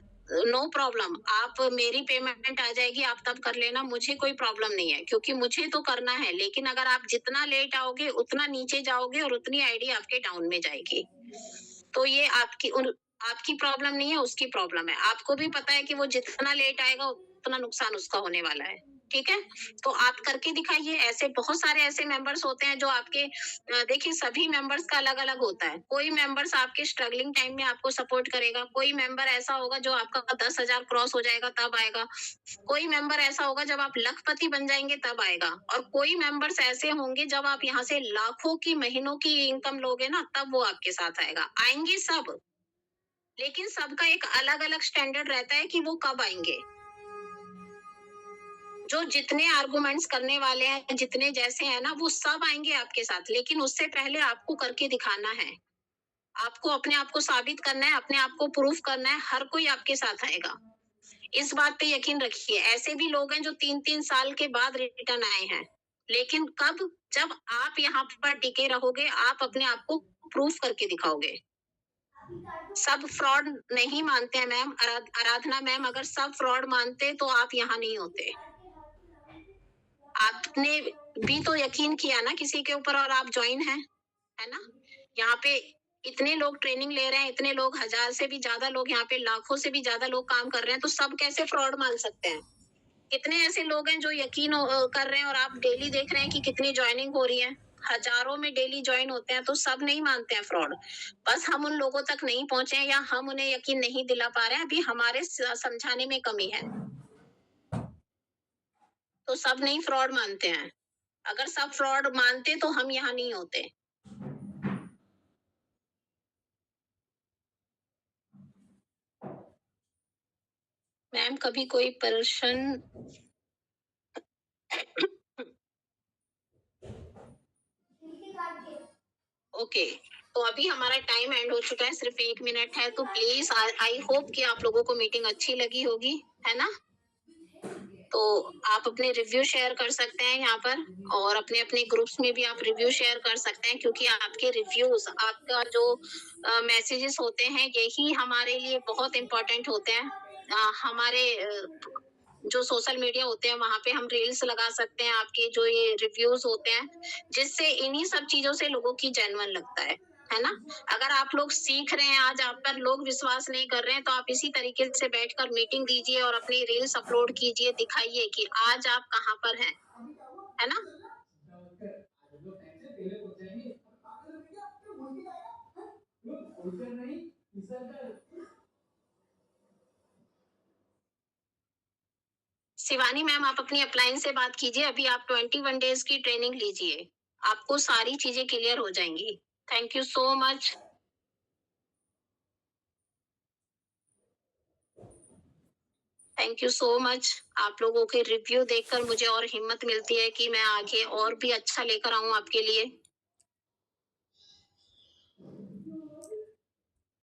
नो प्रॉब्लम, आप मेरी पेमेंट आ जाएगी आप तब कर लेना, मुझे कोई प्रॉब्लम नहीं है, क्योंकि मुझे तो करना है। लेकिन अगर आप जितना लेट आओगे उतना नीचे जाओगे और उतनी आईडी आपके डाउन में जाएगी। तो ये आपकी प्रॉब्लम नहीं है, उसकी प्रॉब्लम है। आपको भी पता है कि वो जितना लेट आएगा उतना नुकसान उसका होने वाला है। ठीक है? तो आप करके दिखाइए। ऐसे बहुत सारे ऐसे मेंबर्स होते हैं जो आपके, देखिए सभी मेंबर्स का अलग-अलग होता है। कोई मेंबर्स आपके स्ट्रगलिंग टाइम में आपको सपोर्ट करेगा, कोई मेंबर ऐसा होगा जो आपका 10,000 क्रॉस हो जाएगा तब आएगा, कोई मेंबर ऐसा होगा जब आप लखपति बन जाएंगे तब आएगा, और कोई मेंबर्स ऐसे होंगे जब आप यहाँ से लाखों की, महीनों की इनकम लोगे ना, तब वो आपके साथ आएगा। आएंगे सब, लेकिन सबका एक अलग-अलग स्टैंडर्ड रहता है कि वो कब आएंगे। जो जितने आर्गुमेंट्स करने वाले हैं, जितने जैसे हैं ना, वो सब आएंगे आपके साथ, लेकिन उससे पहले आपको करके दिखाना है। आपको अपने आप को साबित करना है, अपने आप को प्रूफ करना है, हर कोई आपके साथ आएगा। इस बात पे यकीन रखिए। ऐसे भी लोग हैं जो 3-3 साल के बाद रिटर्न आए हैं, लेकिन कब? जब आप यहाँ पर टिके रहोगे, आप अपने आप को प्रूफ करके दिखाओगे। सब फ्रॉड नहीं मानते हैं मैम, आराधना मैम, अगर सब फ्रॉड मानते तो आप यहाँ नहीं होते। आपने भी तो यकीन किया ना किसी के ऊपर और आप ज्वाइन हैं, है ना? यहाँ पे इतने लोग ट्रेनिंग ले रहे हैं, इतने लोग, 1000 से भी ज्यादा लोग, यहाँ पे लाखों से भी ज्यादा लोग काम कर रहे हैं, तो सब कैसे फ्रॉड मान सकते हैं? कितने ऐसे लोग हैं जो यकीन कर रहे हैं, और आप डेली देख रहे हैं कि कितनी ज्वाइनिंग हो रही है, हजारों में डेली ज्वाइन होते हैं, तो सब नहीं मानते हैं फ्रॉड। बस हम उन लोगों तक नहीं पहुंचे हैं, या हम उन्हें यकीन नहीं दिला पा रहे हैं, अभी हमारे समझाने में कमी है। तो सब नहीं फ्रॉड मानते हैं। अगर सब फ्रॉड मानते तो हम यहाँ नहीं होते। मैम कभी कोई पर्सन ओके, तो अभी हमारा टाइम एंड हो चुका है, सिर्फ 1 मिनट है, तो प्लीज़ आई होप कि आप लोगों को मीटिंग अच्छी लगी होगी, है ना? तो आप अपने रिव्यू शेयर कर सकते हैं यहाँ पर और अपने-अपने ग्रुप्स में भी आप रिव्यू शेयर कर सकते हैं क्योंकि आपके रिव्यूज़, आपका जो मैसेजेस होते हैं, यही हमारे लिए बहुत इम्पोर्टेंट होते हैं। हमारे जो सोशल मीडिया होते हैं, वहाँ पे हम रील्स लगा सकते हैं, आपके जो ये रिव्यूज़ होते हैं, जिससे इन्हीं सब चीज़ों से लोगों की जेन्युइन लगता है ना? अगर आप लोग सीख रहे हैं, आज आप पर लोग विश्वास नहीं कर रहे हैं, तो आप इसी तरीके से बैठकर मीटिंग दीजिए और अपनी रील्स अपलोड कीजिए, दिखाइए कि आज आप कहाँ पर हैं, है ना? शिवानी मैम, आप अपनी अपलाइन से बात कीजिए, अभी आप 21 डेज़ की ट्रेनिंग लीजिए, आपको सारी चीज़ें क्लियर हो जाएँगी। Thank you so much. Thank you so much. आप लोगों के रिव्यू देखकर मुझे और हिम्मत मिलती है कि मैं आगे और भी अच्छा लेकर आऊँ आपके लिए।